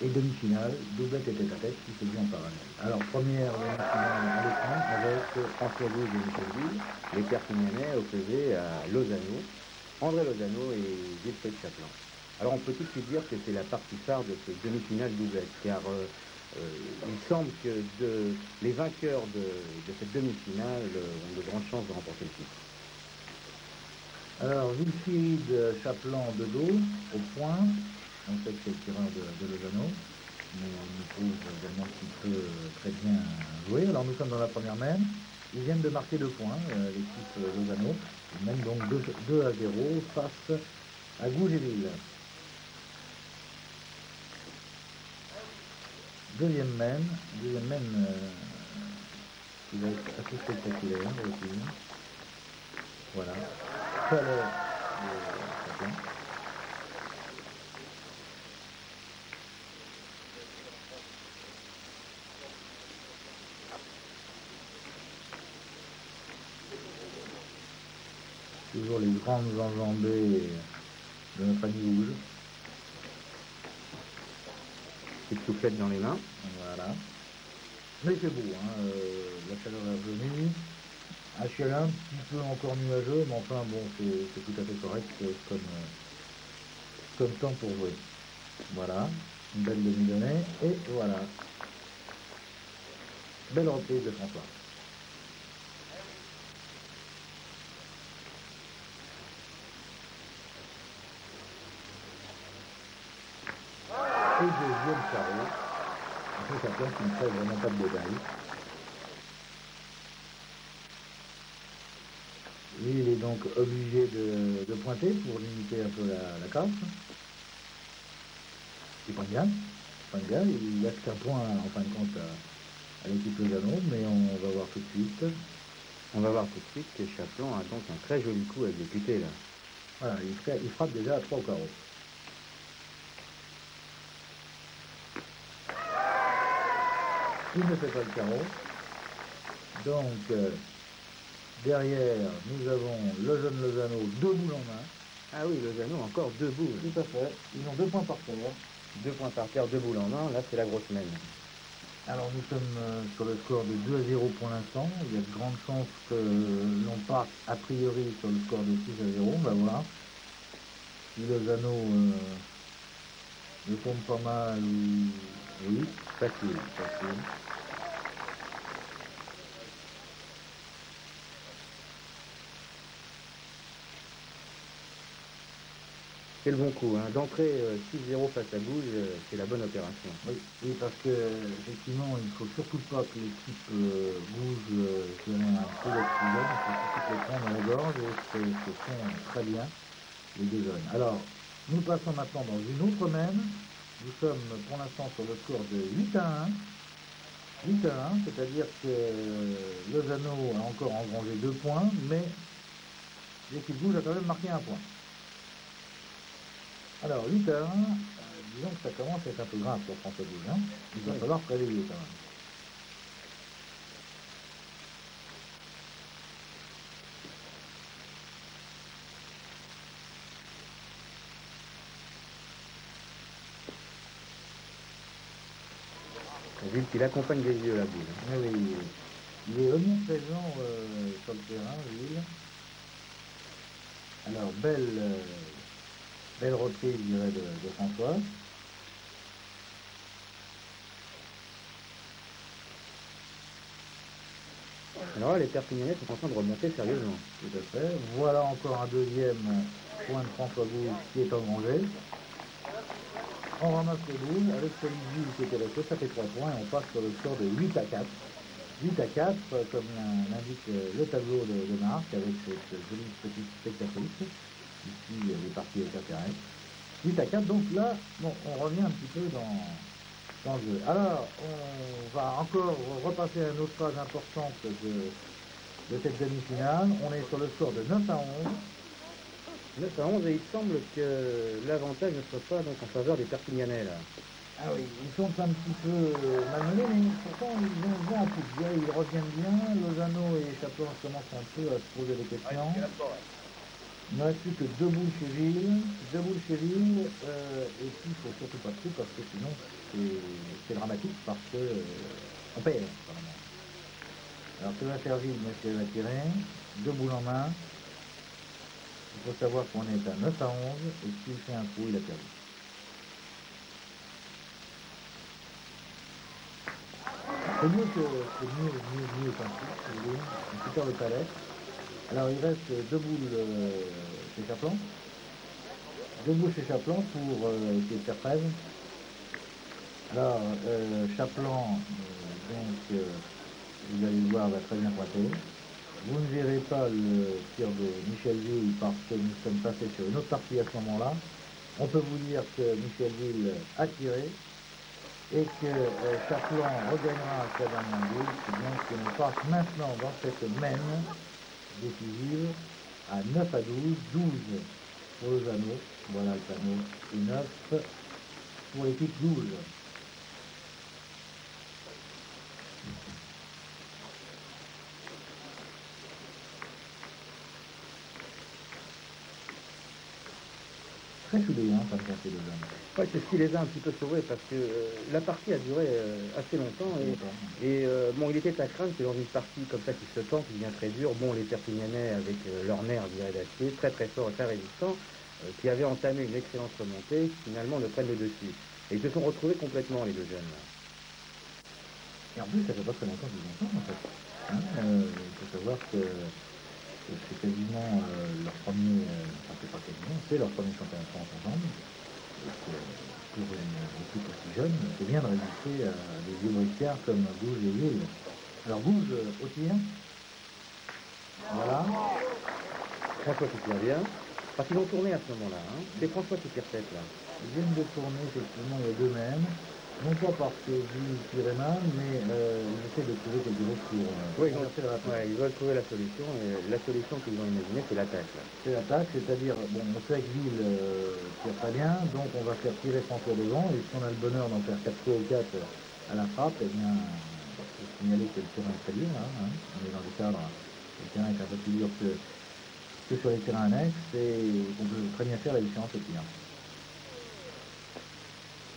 et demi-finale, doublette et tête-à-tête qui se joue en parallèle. Alors, première demi-finale à l'écran avec François Gouge et Michel Ville, les Perpignanais opposés à Lozano, André Lozano et Wilfried Chaplin. Alors on peut tout de suite dire que c'est la partie phare de ces demi-finales doublette, car il semble que les vainqueurs de cette demi-finale ont de grandes chances de remporter le titre. Alors, Wilfried Chaplin de dos, au point. On sait que c'est le tireur de Lozano, mais il nous prouve également qu'il peut très bien jouer. Alors, nous sommes dans la première mène. Ils viennent de marquer 2 points, l'équipe Lozano. Ils mènent donc 2-0 face à Gouge et Lille. Deuxième mène qui va être assez spectaculaire aussi. Voilà. Chaleur de Chaplin. Toujours les grandes enjambées de notre ami Gouge. Petite soufflette dans les mains. Voilà. Mais c'est beau, hein, la chaleur est revenue. À Chiel un petit peu encore nuageux, mais enfin bon, c'est tout à fait correct comme temps pour jouer. Voilà, une belle demi-donnée, et voilà. Belle reprise de François. Et deuxième carreau. C'est quelqu'un qui ne fait vraiment pas de détails. Lui, il est donc obligé de pointer pour limiter un peu la casse. Il pointe bien. Il laisse qu'un point en fin de compte à l'équipe Lozano, mais on va voir tout de suite. On va voir tout de suite que Chaplin a donc un très joli coup à exécuter là. Voilà, il frappe déjà à 3 au carreau. Il ne fait pas le carreau. Donc, derrière, nous avons le jeune Lozano, 2 boules en main. Ah oui, Lozano encore 2 boules. Tout à fait. Ils ont 2 points par terre. 2 points par terre, 2 boules en main. Là, c'est la grosse mène. Alors nous sommes sur le score de 2-0 pour l'instant. Il y a de grandes chances que l'on parte a priori sur le score de 6-0. On va voir. Si Lozano ne tombe pas mal ou... Oui, facile. C'est le bon coup, hein. D'entrée 6-0 face à Gouges, c'est la bonne opération. Oui, parce que effectivement, il ne faut surtout pas que l'équipe bouge un peu d'oxygène, il faut surtout les prendre à la gorge et se font très bien les deux jeunes. Alors, nous passons maintenant dans une autre mène. Nous sommes pour l'instant sur le score de 8-1. 8-1, c'est-à-dire que Lozano a encore engrangé 2 points, mais l'équipe bouge a quand même marqué 1 point. Alors, 8-1, disons que ça commence à être un peu grave pour François Gouges, hein. Il va falloir se réveiller quand même. Ville qui l'accompagne des yeux, la boule. Ah oui, il est omniprésent sur le terrain, Ville. Alors, belle reprise, je dirais, de François. Alors là, les Perpignanais sont en train de remonter sérieusement. Tout à fait. Voilà encore un deuxième point de François Gouges qui est engrangé. On ramasse les boules avec celui qui était resté, ça fait 3 points et on passe sur le score de 8-4. 8-4, comme l'indique le tableau de Marc, avec cette jolie petite spectatrice. Ici, les parties avec intérêt. 8-4, donc là, bon, on revient un petit peu dans le jeu. Alors, on va encore repasser à une autre phase importante de cette demi-finale. On est sur le score de 9-11. 9-11, et il semble que l'avantage ne soit pas donc en faveur des Perpignanais, là. Ah oui, ils sont un petit peu malmenés, mais pourtant ils ont vent en plus. Ils reviennent bien. Lozano et Chapeau commencent un peu à se poser des questions. Il ne reste plus que 2 boules chez Ville. 2 boules chez Ville. Et puis il ne faut surtout pas trop parce que sinon c'est dramatique parce que on perd. Vraiment. Alors que va faire Ville, monsieur va tirer. 2 boules en main. Il faut savoir qu'on est à 9-11 et s'il fait un trou, il a perdu. C'est mieux qu'un coup, si vous voulez. On récupère le palais. Alors il reste 2 boules chez Chaplan. 2 boules chez Chaplan pour essayer de faire 13. Alors Chaplan, donc vous allez le voir, va très bien pointer. Vous ne verrez pas le tir de Michelville parce que nous sommes passés sur une autre partie à ce moment-là. On peut vous dire que Michelville a tiré et que Chaplan regagnera sa dernière boule. C'est bien qu'on passe maintenant dans cette mène décisive à 9-12, 12 pour le Zano, voilà le panneau, et 9 pour l'équipe 12. Très soudé, hein, comme ça, ces deux hommes. Ouais, c'est ce qui les a un petit peu sauvés parce que la partie a duré assez longtemps et bon, il était à craindre que dans une partie comme ça qui se tente, qui devient très dure, bon, les Perpignanais avec leur nerf, je dirais, d'acier, très très fort et très résistant, qui avaient entamé une excellente remontée, finalement ne prennent le dessus. Et ils se sont retrouvés complètement, les deux jeunes. Là. Et en plus, ça fait pas très longtemps qu'ils ont ça, en fait. Hein, il faut savoir que c'est quasiment leur premier, enfin c'est pas quasiment, c'est leur premier championnat de France ensemble. Et que pour une équipe aussi jeune, c'est bien de résister à des vieux bricards comme Gouges et Ville. Alors Gouges au tir. Voilà. François qui tire bien. Parce qu'ils ont tourné à ce moment-là. Hein. C'est François qui tire tête là. Ils viennent de tourner effectivement les deux mêmes. Non pas parce que Ville tirait mal, mais ils essaient de trouver quelque chose pour oui, ils veulent trouver la solution, et la solution qu'ils ont imaginée, c'est l'attaque. C'est l'attaque, c'est-à-dire, bon, on sait que Ville tire pas bien, donc on va faire tirer François devant, et si on a le bonheur d'en faire 4 fois ou 4 à la frappe, eh bien, il faut signaler que le terrain est très dur, là, hein. On est dans le cadre, le terrain est un peu plus dur que sur les terrains annexes, et on peut très bien faire la différence au tir.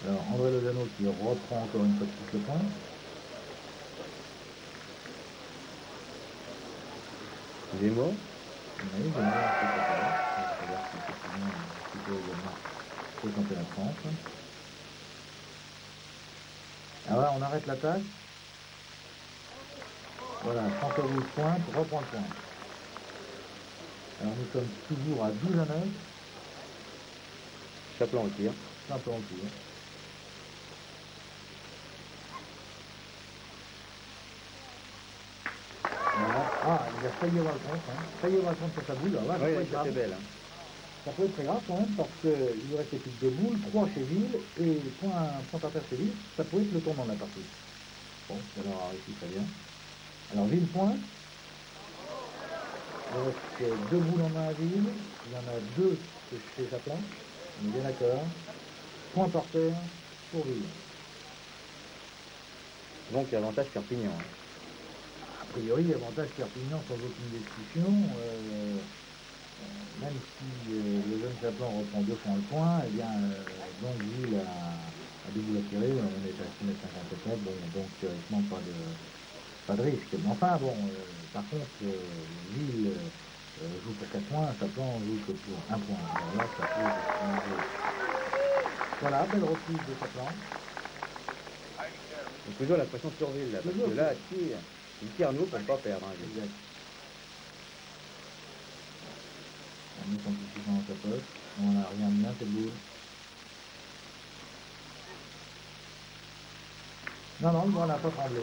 Alors André Lozano qui reprend encore une fois de plus le point. Gémeaux. Oui, Gémeaux, c'est voir si effectivement un petit peu également au championnat de France. Alors là, on arrête l'attaque. Voilà, François Rouge pointe, reprend le point. Alors nous sommes toujours à 12 à 9. Chapelan au tir. Chapelan au tir. Voilà. Ah, il a failli avoir le compte, hein. Failli avoir le compte sur sa boule. Alors là, Oui, ça c'est belle. Hein. Ça peut être très grave quand même parce qu'il lui restait plus que 2 boules, 3 chez Ville et point à terre chez Ville, ça pourrait être le tournant de la partie. Bon, alors ici très bien. Alors Ville point. Il reste 2 boules en main à Ville, il y en a 2 chez Chaplin, on est bien d'accord. Point par terre pour Ville. Donc avantage Perpignan. Hein. A priori, avantage Perpignan sans aucune discussion. Même si le jeune Chaplin reprend 2 fois le point, eh bien, donc Ville a 2 boules à tirer, on est à 6,57 m, bon, donc il ne manque pas de risque. Mais enfin, bon, par contre, Ville joue pour 4 points, Chaplin joue que pour 1 point. Alors là, ça pose un jeu. Voilà, belle reprise de Chaplin. On peut toujours la pression sur Ville, là, parce que là, il tire nous pour ne pas perdre. Hein, exact. On met son petit chiffon dans sa poche. On n'a rien bien cette boule. Non, le droit n'a pas tremblé.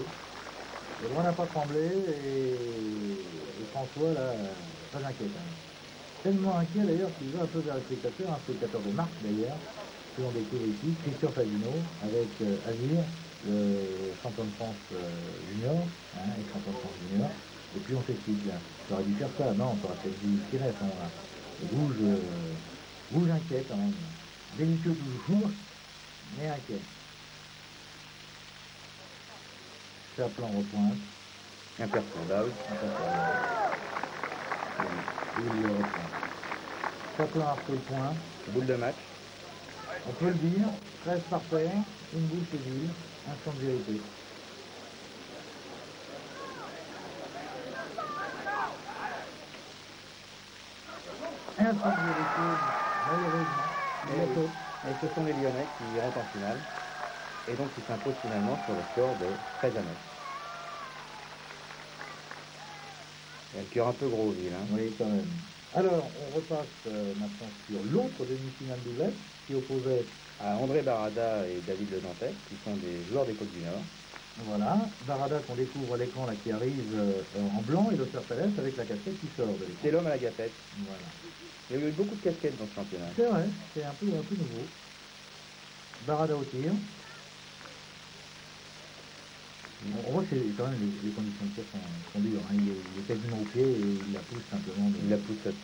Le droit n'a pas tremblé et François, là, très inquiet quand même. Tellement inquiet d'ailleurs qu'il va un peu vers le spectateur, un spectateur de marque d'ailleurs, que l'on découvre ici, Christian Fagino, avec Azir, le champion de France junior, hein, et champion de France junior. Et puis on s'explique là. Tu aurais dû faire ça, non, tu aurais peut-être dû tirer à ce moment-là. Rouge inquiet quand même. Délicieux toujours, mais inquiet. Chaplin repointe. Imperturbable. Il le repointe. Chaplin a refait le point. Boule de match. On peut le dire, 13 par terre, une boule chez Ville, instant de vérité. Instant de vérité, malheureusement. Et ce sont les Lyonnais qui rentrent en finale. Et donc ils s'imposent finalement sur le score de 13 à 9. Il y a le cœur un peu gros, Ville. Hein. Oui, quand même. Alors, on repasse maintenant sur l'autre demi-finale doublette qui opposait à André Barada et David Le Dantec, qui sont des joueurs des Côtes du Nord. Voilà, Barada qu'on découvre à l'écran là qui arrive en blanc et le Serpalès avec la casquette qui sort de l'écran. C'est l'homme à la gâtette. Voilà. Il y a eu beaucoup de casquettes dans ce championnat. C'est vrai, c'est un peu nouveau. Barada au tir. On voit que quand même les conditions de tir sont dures. Hein. Il est quasiment au pied et il la pousse simplement de 45 cm.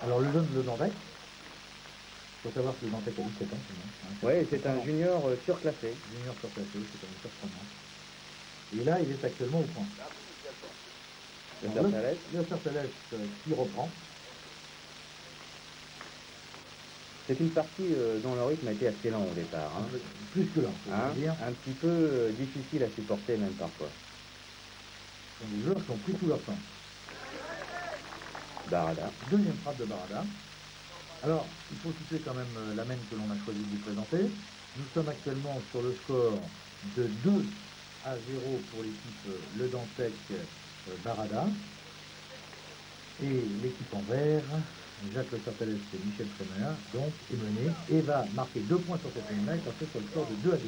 Alors le jeune Le Dantec, il faut savoir que Le Dantec a 17 ans. Oui, c'est un junior surclassé. Junior surclassé, c'est quand même surprenant. Et là, il est actuellement au point. Le Serpalès qui reprend. C'est une partie dont le rythme a été assez lent au départ. Hein. Plus que lent, dire. Un petit peu difficile à supporter même parfois. Les joueurs qui ont pris tout leur temps. Barada. Deuxième frappe de Barada. Alors, il faut citer quand même la mène que l'on a choisi de vous présenter. Nous sommes actuellement sur le score de 2 à 0 pour l'équipe Le Dantec Barada. Et l'équipe en vert, Jacques Le Serpalès et Michel Tremer, donc, est menée et va marquer 2 points sur cette ligne-là et passer sur le score de 2 à 2.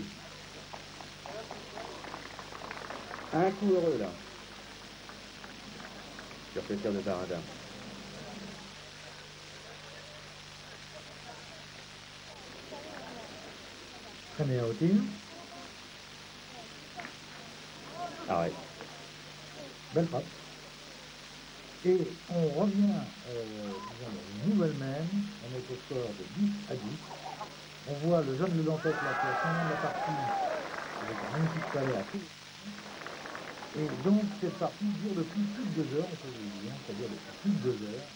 Un coup heureux là, sur ce tir de Barada. Tremer au tir. Arrête. Belle frappe. Et on revient dans une nouvelle mène, on est au score de 10 à 10. On voit le jeune Le Dantec là qui a son nom de la partie avec un magnifique palais à tout. Et donc cette partie dure depuis plus de 2 heures, on peut vous dire, c'est-à-dire depuis plus de 2 heures.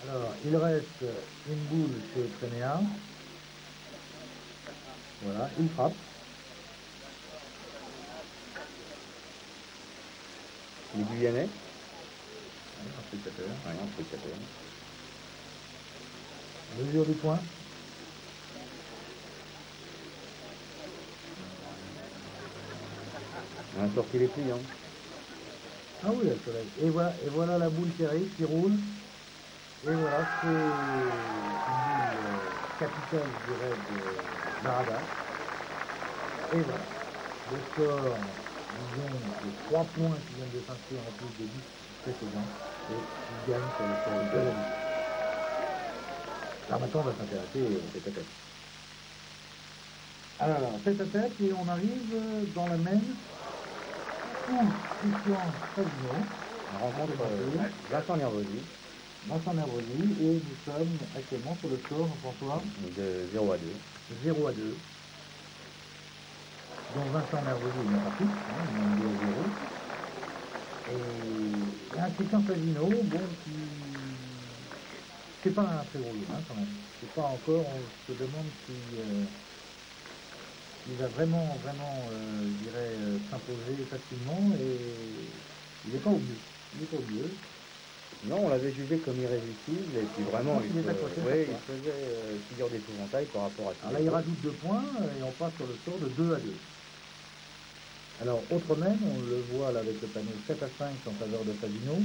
Alors, il reste une boule chez Trenéa. Voilà, il frappe. Les Guyanais. Un spectateur. Oui, un spectateur. Mesure du point. On a sorti les pliants. Ah oui, le soleil. Et voilà la boule qui arrive, qui roule. Et voilà, c'est une boule capitale, je dirais, de Narada. Et voilà, le score, disons, les 3 points qui viennent de s'inscrire en plus des 10 précédents, et il gagne sur le score de 2 à 10. Alors maintenant, on va s'intéresser au tête-à-tête. Alors, tête-à-tête, et on arrive dans la même où Christian Favino, On rencontre Vincent Nervosi. Vincent Nervosi, et nous sommes actuellement sur le score, François, De 0 à 2. 0 à 2. Donc Vincent Nervosi est bien parti, il a 2 à 0. Et il y a un Christian Favino, bon, qui... C'est pas un très gros livre, quand même. C'est pas encore, on se demande si... il va vraiment, je dirais, s'imposer facilement, et il n'est pas au mieux. Il n'est pas au mieux. Non, on l'avait jugé comme irrésistible, et puis vraiment, il faisait figure d'épouvantail par rapport à ça. Alors là, il rajoute 2 points, et on passe sur le score de 2 à 2. Alors, autre même, on le voit là avec le panneau 7 à 5 en faveur de Favino.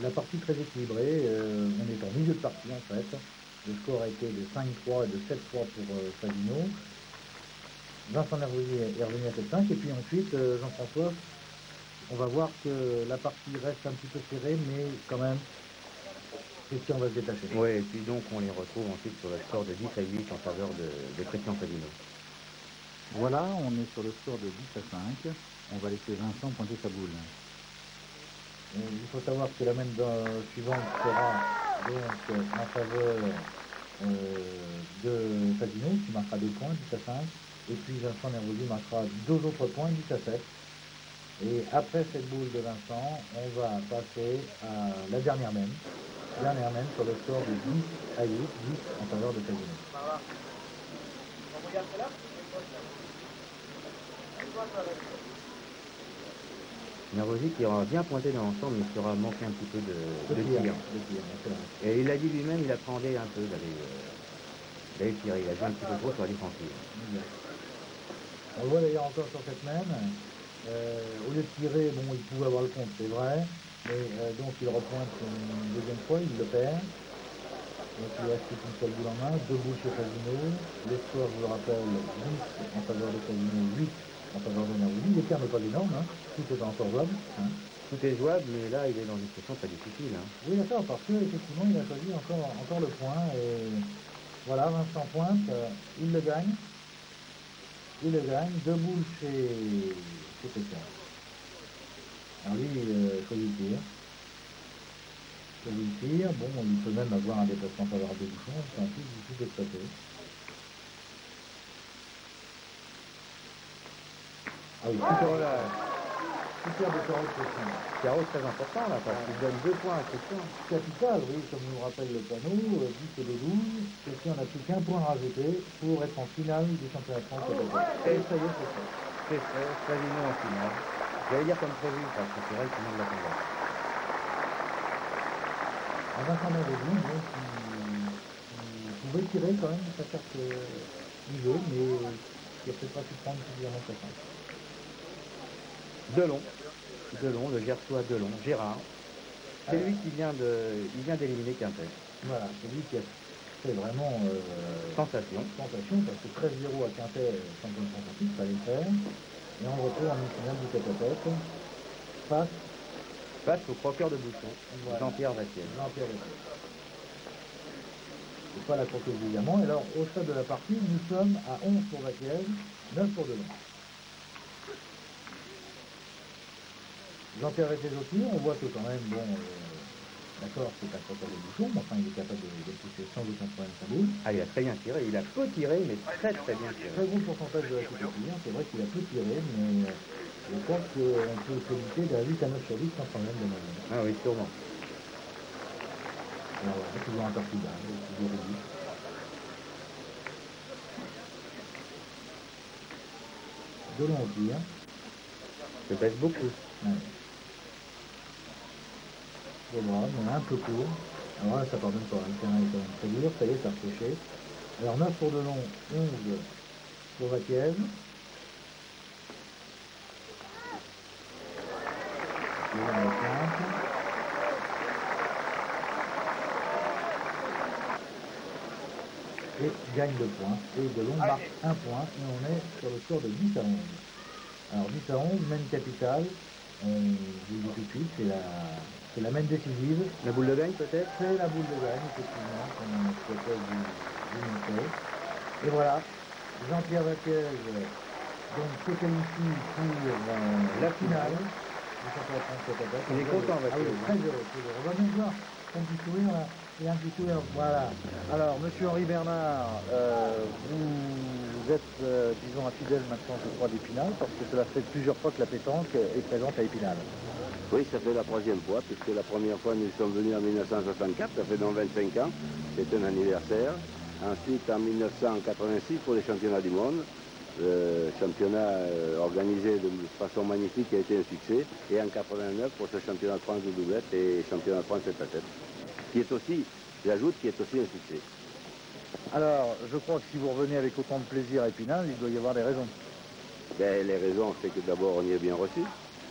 La partie très équilibrée, on est en milieu de partie en fait. Le score a été de 5-3 et de 7-3 pour Favino. Vincent Nervosi est revenu à 7-5, et puis ensuite, Jean-François, on va voir que la partie reste un petit peu serrée, mais quand même, Christian va se détacher. Oui, et puis donc on les retrouve ensuite sur le score de 10 à 8 en faveur de Christian Favino. Voilà, on est sur le score de 10 à 5. On va laisser Vincent pointer sa boule. Il faut savoir que la main suivante sera donc en faveur de Favino, qui marquera 2 points, 10 à 5. Et puis Vincent Nervosi marquera 2 autres points, 10 à 7. Et après cette boule de Vincent, on va passer à la dernière même. Dernière même sur le score de 10 à 8, 10 en faveur de Favino. Nervosi qui aura bien pointé dans l'ensemble, mais qui aura manqué un petit peu de tir. Et il a dit lui-même, il appréhendait un peu d'aller tirer. Il a joué un petit peu trop sur la défensive. On le voit d'ailleurs encore sur cette même. Au lieu de tirer, bon, il pouvait avoir le compte, c'est vrai. Mais donc il repointe une deuxième fois, il le perd. Donc il reste une seule boule en main, 2 boules chez Favino. Le score, je vous le rappelle, 10 en faveur de Favino, 8 en faveur de Nervosi. L'écart n'est pas énorme, hein. Tout est encore jouable. Hein. Tout est jouable, mais là il est dans une situation très difficile. Hein. Oui, d'accord, parce qu'effectivement il a choisi encore le point. Et voilà, Vincent pointe, il le gagne. Il le gagne, 2 boules chez Christian. Alors lui, il choisit le tir. Bon, il peut même avoir un déplacement favorable de bouchon, c'est un peu difficile d'exploiter. Ah oui, super de carreau de Christian. Carreau très important là, parce qu'il donne 2 points à Christian. Capital, oui, comme nous rappelle le panneau, 10 et 12. Christian n'a plus qu'un point à rajouter pour être en finale du championnat de France. Et ça y est, c'est fait. C'est fait, Favino en finale. J'allais dire comme prévu, parce que c'est vrai que tout le monde l'attendait. Vincent Nervosi, donc, il pouvait tirer quand même sa carte niveau, mais il a peut-être pas pu prendre suffisamment sa chance. Delon, le Gersois Delon, Gérard. C'est lui qui vient d'éliminer Quintet. Voilà, c'est lui qui a fait vraiment sensation, parce que 13-0 à Quintet, champion de France, il fallait le faire. Et on retrouve en demi-finale du tête-à-tête face au croqueur de bouchon, voilà. Jean-Pierre Vassier. C'est pas la croqueuse du diamant. Et alors, au stade de la partie, nous sommes à 11 pour Vassier, 9 pour Delon. Jean-Pierre Vassier aussi, on voit que quand même, bon, D'accord, c'est pas trop le bouchon, mais enfin il est capable de pousser sans aucun problème sa boule. Ah, il a très bien tiré, il a peu tiré, mais très très bien tiré. Très gros pourcentage de la hein. C'est vrai qu'il a peu tiré, mais je pense qu'on peut féliciter d'un 8 à 9 sur 10 sans problème de moyenne. Ah oui, sûrement. Alors voilà, toujours un parti bas, toujours réduit. De long au tir. Je baisse beaucoup. Ouais. Voilà, mais un peu court. Alors là, ça pardonne pas, le terrain est quand même très dur, ça y est, ça a repêché. Alors 9 pour de long, 11 pour Vatiev. Et gagne 2 points. Et de long marque 1 point. Et on est sur le score de 10 à 11. Alors 10 à 11, même capitale. Je vous le dis tout de suite, c'est la main décisive. La boule de gagne peut-être? C'est la boule de gagne, effectivement, qu'on souhaitait vous montrer. Et voilà, Jean-Pierre Vatiev donc se qualifie pour la finale. Il est content, Vatiev. Ah oui, très heureux, très heureux. On va bien voir son petit sourire là. Et un petit sourire, voilà. Alors, monsieur Henri Bernard, vous êtes, disons, un fidèle maintenant, je crois, d'Épinal, parce que cela fait plusieurs fois que la pétanque est présente à Épinal. Oui, ça fait la 3e fois, puisque la première fois, nous sommes venus en 1964, ça fait dans 25 ans, c'est un anniversaire. Ensuite, en 1986, pour les championnats du monde, le championnat organisé de façon magnifique a été un succès. Et en 89, pour ce championnat de France de doublette et championnat de France tête à tête, qui est aussi, j'ajoute, qui est aussi un succès. Alors, je crois que si vous revenez avec autant de plaisir à Épinal, il doit y avoir des raisons. Ben, les raisons, c'est que d'abord, on y est bien reçu.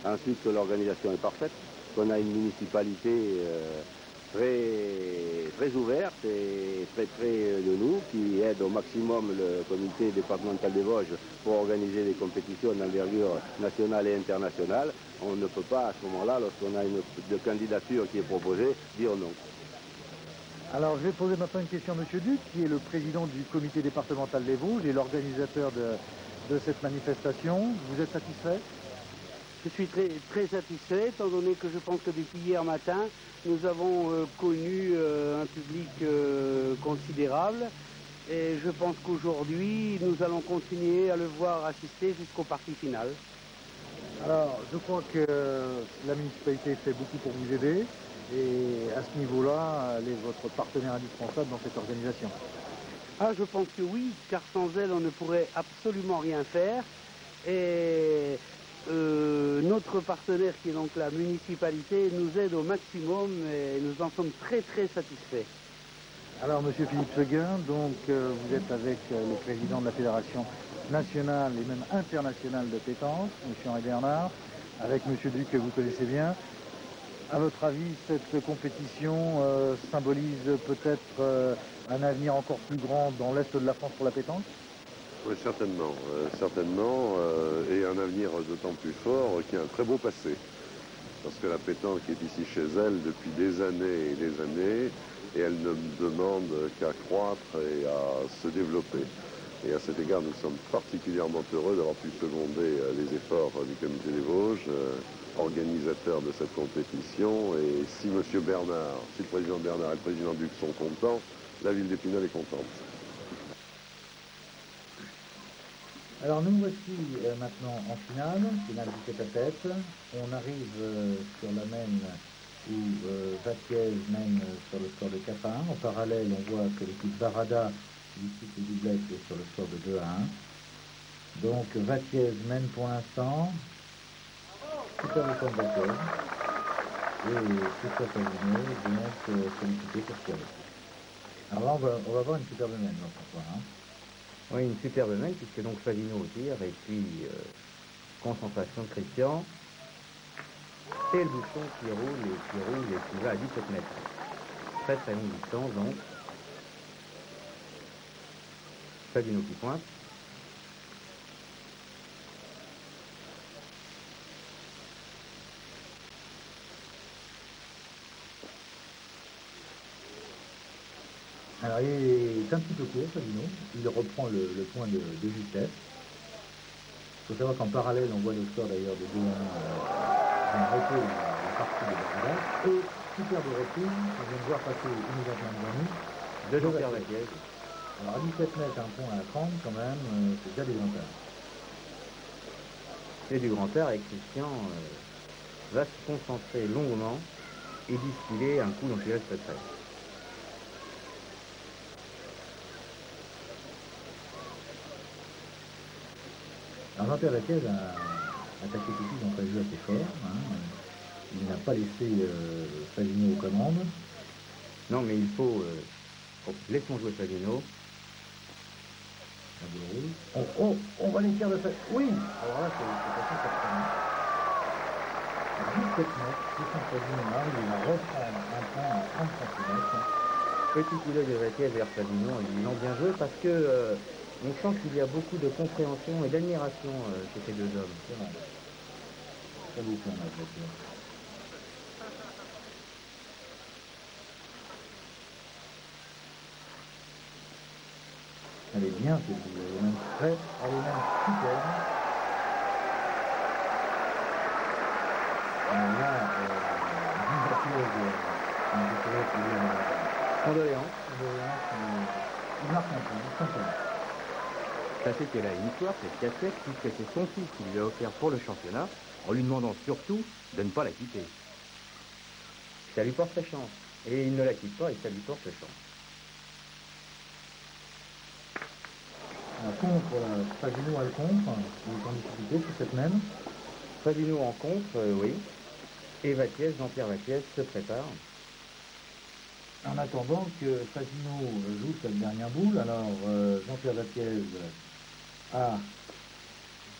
Ensuite, que l'organisation est parfaite, qu'on a une municipalité très ouverte et très près de nous, qui aide au maximum le comité départemental des Vosges pour organiser des compétitions d'envergure nationale et internationale. On ne peut pas, à ce moment-là, lorsqu'on a une candidature qui est proposée, dire non. Alors, je vais poser maintenant une question à M. Duc, qui est le président du comité départemental des Vosges et l'organisateur de cette manifestation. Vous êtes satisfait? Je suis très, très satisfait, étant donné que je pense que depuis hier matin, nous avons connu un public considérable. Et je pense qu'aujourd'hui, nous allons continuer à le voir assister jusqu'au parti final. Alors, je crois que la municipalité fait beaucoup pour vous aider. Et à ce niveau-là, elle est votre partenaire indispensable dans cette organisation. Ah, je pense que oui, car sans elle, on ne pourrait absolument rien faire. Et notre partenaire, qui est donc la municipalité, nous aide au maximum et nous en sommes très très satisfaits. Alors, Monsieur Philippe Seguin, donc vous êtes avec le président de la Fédération nationale et même internationale de pétanque, Monsieur Henri Bernard, avec Monsieur Duc que vous connaissez bien. À votre avis, cette compétition symbolise peut-être un avenir encore plus grand dans l'Est de la France pour la pétanque? Oui, certainement, et un avenir d'autant plus fort qu'il y a un très beau passé. Parce que la pétanque est ici chez elle depuis des années et des années, et elle ne demande qu'à croître et à se développer. Et à cet égard, nous sommes particulièrement heureux d'avoir pu seconder les efforts du comité des Vosges, organisateur de cette compétition. Et si M. Bernard, si le président Bernard et le président Duc sont contents, la ville d'Épinal est contente. Alors nous voici maintenant en finale du tête-à-tête. On arrive sur la mène où Vatiev mène sur le score de 4 à 1. En parallèle, on voit que l'équipe Barada, ici qui doublette, est sur le score de 2 à 1. Donc Vatiev mène pour l'instant. Super le point de Vatiev. Et Super Favino, donc sollicité pour tirer. Alors là, on va voir une superbe mène ce soir. Oui, une superbe main, puisque donc Favino au tir, et puis concentration de Christian. Et le bouchon qui roule et qui va à 17 mètres. Très très longue distance donc. Favino qui pointe. Alors il est un petit peu court, Favino. Il reprend le point de justesse. Il faut savoir qu'en parallèle, on voit le score d'ailleurs de 2 à 1 dans le repos de la partie de Barada. Et superbe recul. On vient de voir passer immédiatement devant nous. De Jean-Pierre Vaquiez. Alors à 17 mètres, un pont à la 30 quand même, c'est déjà des grand air. C'est du grand air et Christian va se concentrer longuement et distiller un coup dont il reste près. Alors Jean-Pierre Vaquiez a attaqué tout de suite dans sa jeu assez fort. Hein. Il n'a pas laissé Favino aux commandes. Non, mais il faut... laissons jouer Favino. On va l'écart de Favino. Oui. Alors là, c'est assez surprenant. 17 mètres, Christian Favino arrive, il va reprendre un point à 30 cm. Petit coup d'œil de Vaquiez vers Favino, ils l'ont bien joué parce que on sent qu'il y a beaucoup de compréhension et d'admiration chez ces deux hommes. C'est vrai. Ça vous fait un match, Vaquiez. Elle est bien, elle est même très, elle est même super. Alors là, Condoléances. Il marque un point, simplement. Sachez qu'elle a une histoire, cette cassette, puisque c'est son fils qui lui a offert pour le championnat, en lui demandant surtout de ne pas la quitter. Ça lui porte chance. Et il ne la quitte pas et ça lui porte chance. Un contre, Favino à le contre, il est en difficulté sur cette même. Favino en contre, oui. Et Vaquiez, Jean-Pierre Vaquiez se prépare. En attendant que Favino joue cette dernière boule, alors Jean-Pierre Vaquiez a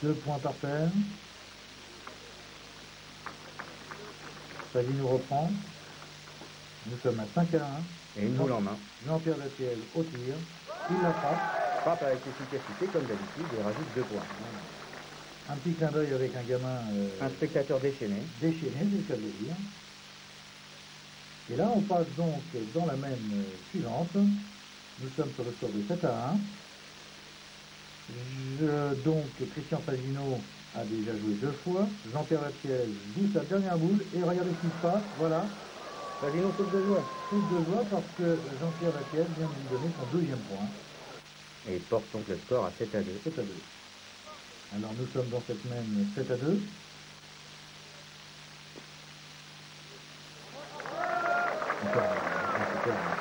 2 points par paire. Favino reprend. Nous sommes à 5 à 1. Et une boule en main. Jean-Pierre Vaquiez au tir. Il la frappe. Frappe avec efficacité comme d'habitude et rajoute 2 points. Un petit clin d'œil avec un gamin... un spectateur déchaîné. Déchaîné, c'est le cas de le dire. Et là, on passe donc dans la même suivante. Nous sommes sur le score de 7 à 1. Donc, Christian Favino a déjà joué 2 fois. Jean-Pierre Vaquiez joue sa dernière boule. Et regardez ce qui se passe. Voilà. Favino saute de joie. Saute de joie parce que Jean-Pierre Vaquiez vient de lui donner son 2e point. Et porte donc le score à 7 à 2. 7 à 2. Alors, nous sommes dans cette même 7 à 2.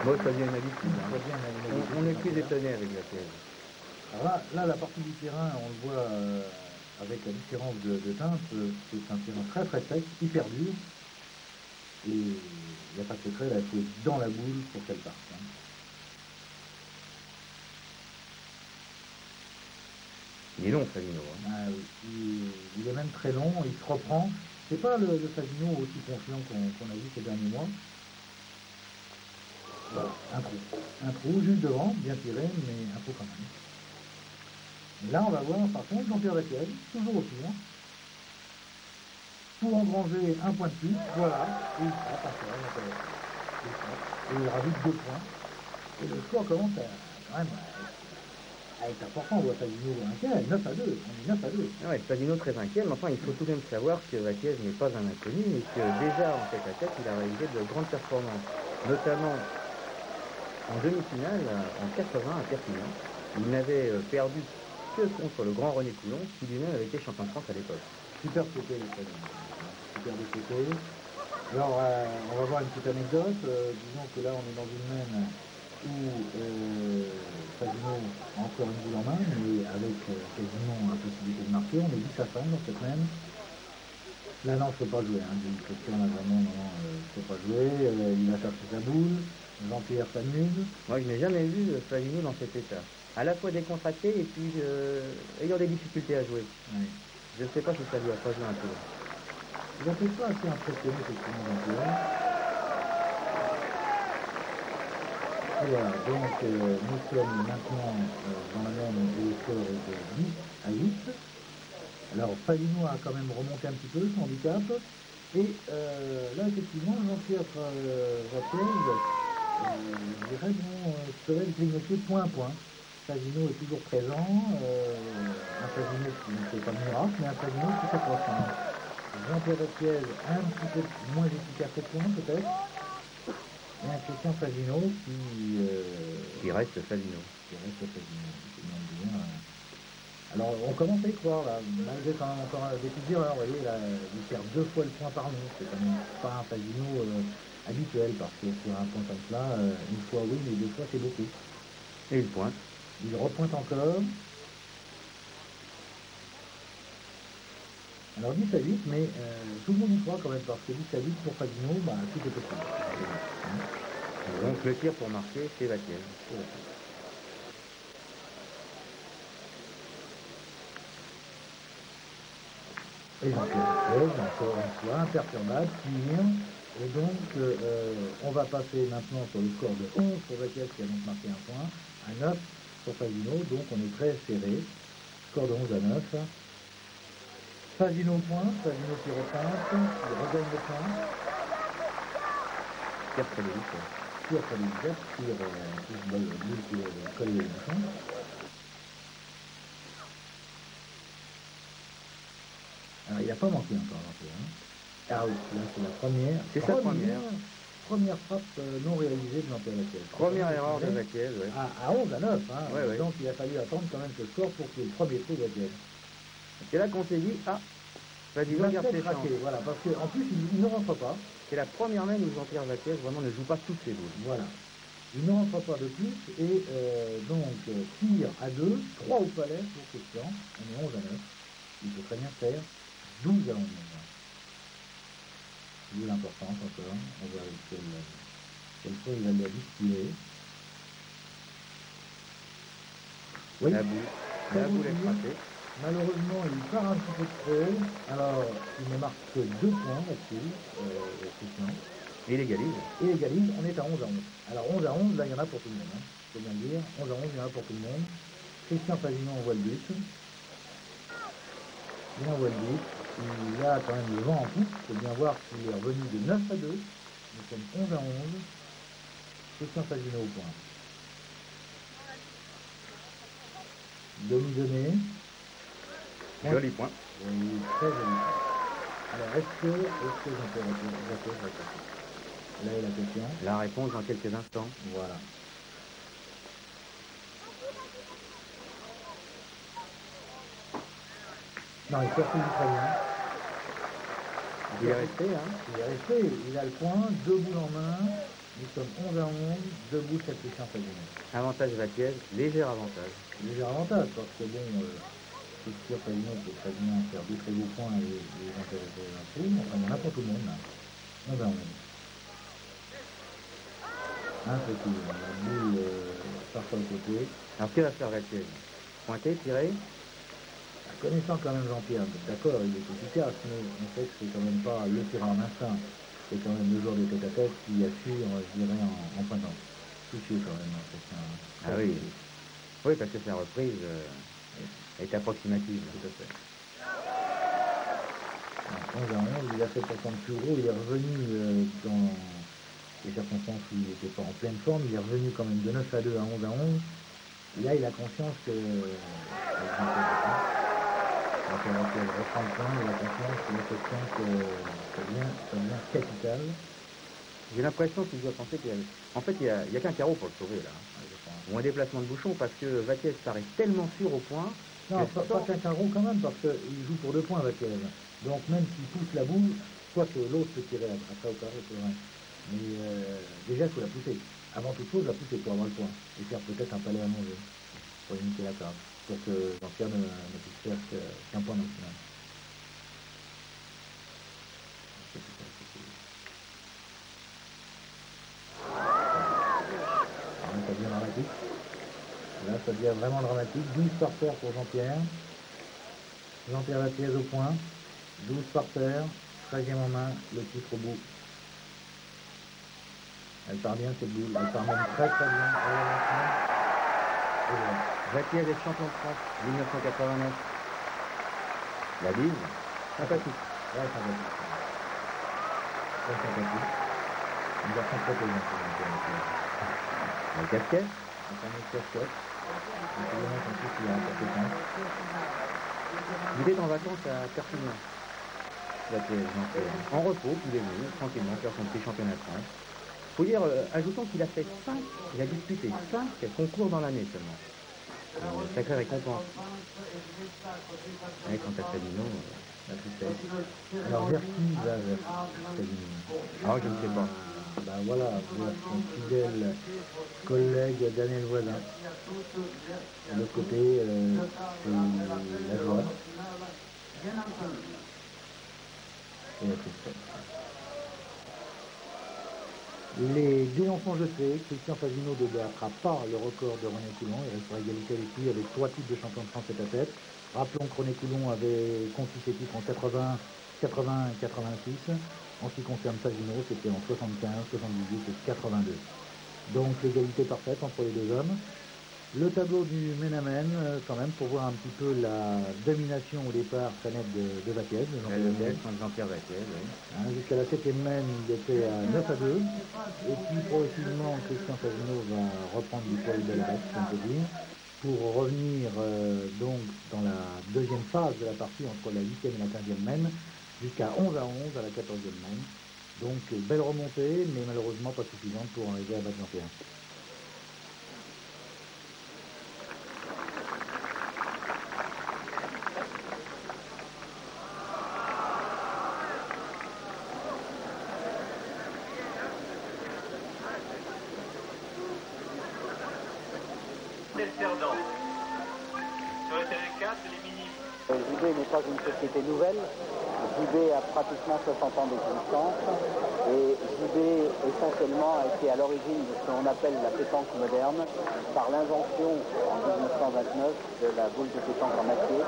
Moi, ça devient une habitude. On est plus étonné avec la pièce. Alors là, la partie du terrain, on le voit avec la différence de teinte, c'est un terrain très très sec, hyper dur. Et il n'y a pas de secret, là, il faut être dans la boule pour qu'elle parte. Hein. Il est long, Favino. Hein. Ah, il est même très long, il se reprend. C'est pas le Favino aussi confiant qu'on a vu ces derniers mois. Voilà, un trou juste devant, bien tiré, mais un trou quand même. Et là, on va voir par contre Jean-Pierre Vaquiez, toujours au tir. Pour engranger un point de plus, voilà, et il frappe à faire, et il rajoute 2 points. Et le score commence quand même à être important. On voit Favino inquiet, 9 à 2, on est 9 à 2. Ouais, Favino très inquiet, mais enfin, il faut tout de même savoir que Vaquiez n'est pas un inconnu et que déjà en tête à tête, il a réalisé de grandes performances, notamment en demi-finale, en 80 à Perpignan. Il n'avait perdu que contre le grand René Coulon, qui lui-même avait été champion de France à l'époque. Super sauté, super sauté. Alors, on va voir une petite anecdote. Disons que là, on est dans une main où Favino a encore une boule en main, mais avec quasiment impossibilité de marquer. On est 10 à 5 dans cette main. Là, non, je ne peux pas jouer. Hein. Christian, là, vraiment, non, je ne peux pas jouer. Il a cherché sa boule. Jean-Pierre s'amuse. Moi, je n'ai jamais vu Favino dans cet état. À la fois décontracté et puis ayant des difficultés à jouer. Oui. Je ne sais pas si ça lui a pas joué un peu. Il n'a peut-être pas assez impressionné, effectivement, Jean-Pierre. Voilà, donc nous sommes maintenant dans la même et le score est de 10 à 8. Alors, Favino a quand même remonté un petit peu son handicap. Et là, effectivement, Jean-Pierre Vaquiez, je dirais, serait grignoté point à point. Favino est toujours présent, un Favino qui ne fait pas de miracle, mais un Favino qui s'approche. Jean-Pierre Vaquiez un petit peu moins efficace au point, peut-être. Il y a un Christian Fagino qui reste Fagino. Qui reste Fagino. Bien. Alors on commence à y croire là, malgré quand même encore des petites erreurs, vous voyez, là, il perd 2 fois le point par nom, c'est quand même pas un Fagino habituel, parce que sur un point comme cela, une fois oui, mais 2 fois c'est beaucoup. Et il pointe. Il repointe encore. Alors 10 à 8, mais tout le monde y croit quand même, parce que 10 à 8 pour Fagino, bah, tout est possible. Donc le tir pour marquer, c'est Vaquier. Et Jean-Pierre, encore une fois, imperturbable, tire. Et donc, on va passer maintenant sur le score de 11 pour Vaquier, qui a donc marqué un point, à 9 pour Fagino, donc on est très serré. Score de 11 à 9. Fagino pointe, Fagino qui repointe, il regagne le point. Tire sur les 8. Tire sur les 8, tire colle les bouchons. Alors, il n'a pas manqué encore. Ah oui, là c'est la première. C'est sa première. Première frappe non réalisée de Jean-Pierre Vaquier. Première erreur de Vaquier, oui. À 11 à 9, hein. Ouais, Donc il a fallu attendre quand même ce score pour qu'il y ait le premier trou Vaquier. C'est là qu'on s'est dit, Fagino garde ses chances. Voilà, parce qu'en plus il ne rentre pas. C'est la première main où Jean-Pierre Vaquier vraiment ne joue pas toutes ses boules. Voilà. Il ne rentre pas de plus et donc tire à 2, 3 au palais pour Christian. On est 11 à 9. Il peut très bien faire 12 à 11. D'où l'importance encore. On voit quelle fois il va la distiller. Oui. La boule est frappée. Malheureusement, il part un petit peu de trop. Alors, il ne marque que 2 points là-dessus, Christian. Et il égalise. Et égalise, on est à 11 à 11. Alors 11 à 11, là il y en a pour tout le monde. Faut bien le dire. 11 à 11, il y en a pour tout le monde. Christian Fagino envoie le but. Il envoie le but. Il a quand même le vent en poupe. Il faut bien voir qu'il est revenu de 9 à 2. Nous sommes 11 à 11. Christian Fagino au point. Demi-donné. Joli point. Oui, très joli point. Alors, est-ce que Jean-Pierre Vaquier là est la question. La réponse dans quelques instants. Voilà. Non, il poursuit très bien. Il est resté, hein. Il est resté. Il a le point, 2 boules en main. Nous sommes 11 à 11, 2 boules cette Christian Fagino. Avantage Vaquier, léger avantage. Léger avantage, parce que bon, Christian Fagino peut très bien faire 2 très beaux points et intéresser un trou. Enfin, il y en a pour tout le monde, là. 11 à 11. Un petit, la boule parfois à côté. Alors, que va faire Vaquier? Pointer, tirer? Connaissant quand même Jean-Pierre, d'accord, il est efficace, mais on sait que c'est quand même pas le tireur en instinct. C'est quand même le joueur de tête-à-tête qui assure, je dirais, en pointant. Touché quand même. Ah oui. Oui, parce que sa reprise est approximative. Tout à fait. 11 à 11, il a fait pourtant plus gros, il est revenu dans des circonstances où il n'était pas en pleine forme, il est revenu quand même de 9 à 2 à 11 à 11. Et là, il a conscience que... Donc, il reprend le point, il a confiance, il a confiance que ça devient capital. J'ai l'impression qu'il doit penser qu'il y a... En fait, il y a qu'un carreau pour le sauver, là. Ou un déplacement de bouchon, parce que Vaquier paraît tellement sûr au point... Non, pas qu'un carreau quand même, parce qu'il joue pour 2 points, Vaquier. Donc, même s'il pousse la boule, soit que l'autre peut tirer après au carré, c'est vrai. Mais déjà, il faut la pousser. Avant toute chose, la pousser pour avoir le point. Et faire peut-être un palais à manger, pour limiter la carte. Pour que Jean-Pierre ne puisse faire qu'un point maximum. Là, ça devient dramatique. Là, ça devient vraiment dramatique. 12 par terre pour Jean-Pierre. Jean-Pierre Vaquier au point. 12 par terre. 13e en main, le titre au bout. Elle part bien cette boule. Elle part même très très bien. Vaquier est champion de France 1989. La bise, sympathique. Ouais, sympathique. Très sympathique. Une version très payante. La casquette. La fameuse casquette. Le kilomètre en plus, il a un peu Il est en vacances à Perpignan. Vaquier, en repos, il est venu tranquillement faire son petit championnat de France. Il faut dire, ajoutons qu'il a fait 5, il a disputé 5 concours dans l'année seulement. Sacrée récompense. Ouais, quant à Savino, la tristesse. Alors vers qui va vers Savino? Ah, je ne sais pas. Ben voilà, vers son fidèle collègue Daniel Voisin. De l'autre côté, c'est la joie et la tristesse. Les dés en sont jetés. Christian Favino ne battra pas le record de René Coulon. Il restera égalité avec lui avec 3 titres de champion de France tête à tête. Rappelons que René Coulon avait conquis ses titres en 80 et 86. En ce qui concerne Favino, c'était en 75, 78 et 82. Donc l'égalité parfaite entre les deux hommes. Le tableau du Menamen, quand même, pour voir un petit peu la domination au départ, ça naît de Vaquez, de Jean-Pierre Vaquez, oui. Jusqu'à la 7e main, il était à 9-2. Et puis progressivement, Christian Favino va reprendre du poil de la bête, si on peut dire, pour revenir donc dans la deuxième phase de la partie entre la 8e et la 15e main, jusqu'à 11-11 à la 14e main. Donc belle remontée, mais malheureusement pas suffisante pour arriver à battre Jean-Pierre. JB n'est pas une société nouvelle. JB a pratiquement 60 ans d'existence et JB essentiellement a été à l'origine de ce qu'on appelle la pétanque moderne par l'invention en 1929 de la boule de pétanque en acier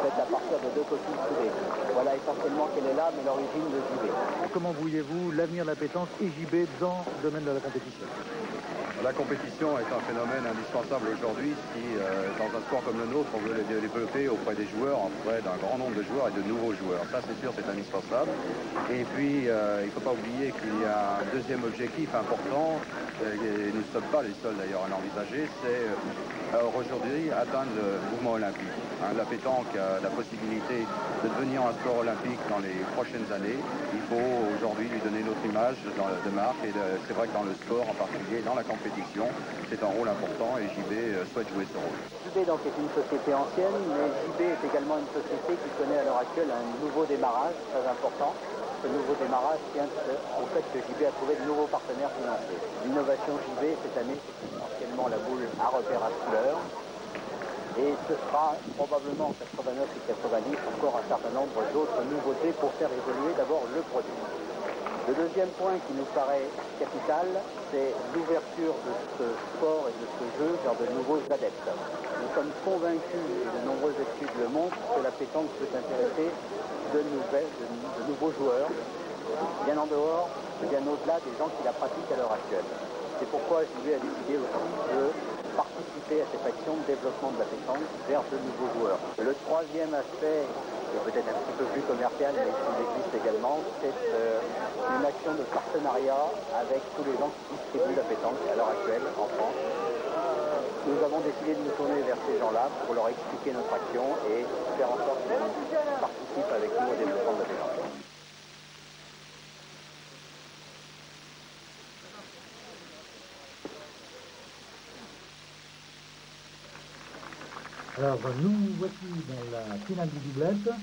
faite à partir de 2 coquilles soudées. Voilà essentiellement quelle est l'âme et l'origine de JB. Comment voyez-vous l'avenir de la pétanque et JB dans le domaine de la compétition? La compétition est un phénomène indispensable aujourd'hui si, dans un sport comme le nôtre, on veut le développer auprès des joueurs, auprès d'un grand nombre de joueurs et de nouveaux joueurs. Ça, c'est sûr, c'est indispensable. Et puis, il ne faut pas oublier qu'il y a un deuxième objectif important, et nous ne sommes pas les seuls d'ailleurs à l'envisager, c'est aujourd'hui atteindre le mouvement olympique. La pétanque a la possibilité de devenir un sport olympique dans les prochaines années. Il faut aujourd'hui lui donner notre image de marque, et c'est vrai que dans le sport en particulier, dans la compétition, c'est un rôle important et JB souhaite jouer ce rôle. JB donc est une société ancienne, mais JB est également une société qui connaît à l'heure actuelle un nouveau démarrage très important. Ce nouveau démarrage tient au fait que JB a trouvé de nouveaux partenaires financiers. L'innovation JB cette année, c'est essentiellement la boule à repérage couleur. Et ce sera probablement en 89 et 90 encore un certain nombre d'autres nouveautés pour faire évoluer d'abord le produit. Le deuxième point qui nous paraît capital, c'est l'ouverture de ce sport et de ce jeu vers de nouveaux adeptes. Nous sommes convaincus, et de nombreuses études le montrent, que la pétanque peut intéresser de nouveaux joueurs, bien en dehors, bien au-delà des gens qui la pratiquent à l'heure actuelle. C'est pourquoi JB a décidé aussi de participer à cette action de développement de la pétanque vers de nouveaux joueurs. Le troisième aspect, qui est peut-être un petit peu plus commercial, mais qui existe également, c'est une action de partenariat avec tous les gens qui distribuent la pétanque à l'heure actuelle en France. Nous avons décidé de nous tourner vers ces gens-là pour leur expliquer notre action et faire en sorte qu'ils participent avec nous au développement de la pétanque. Alors, nous voici dans la finale du doublette.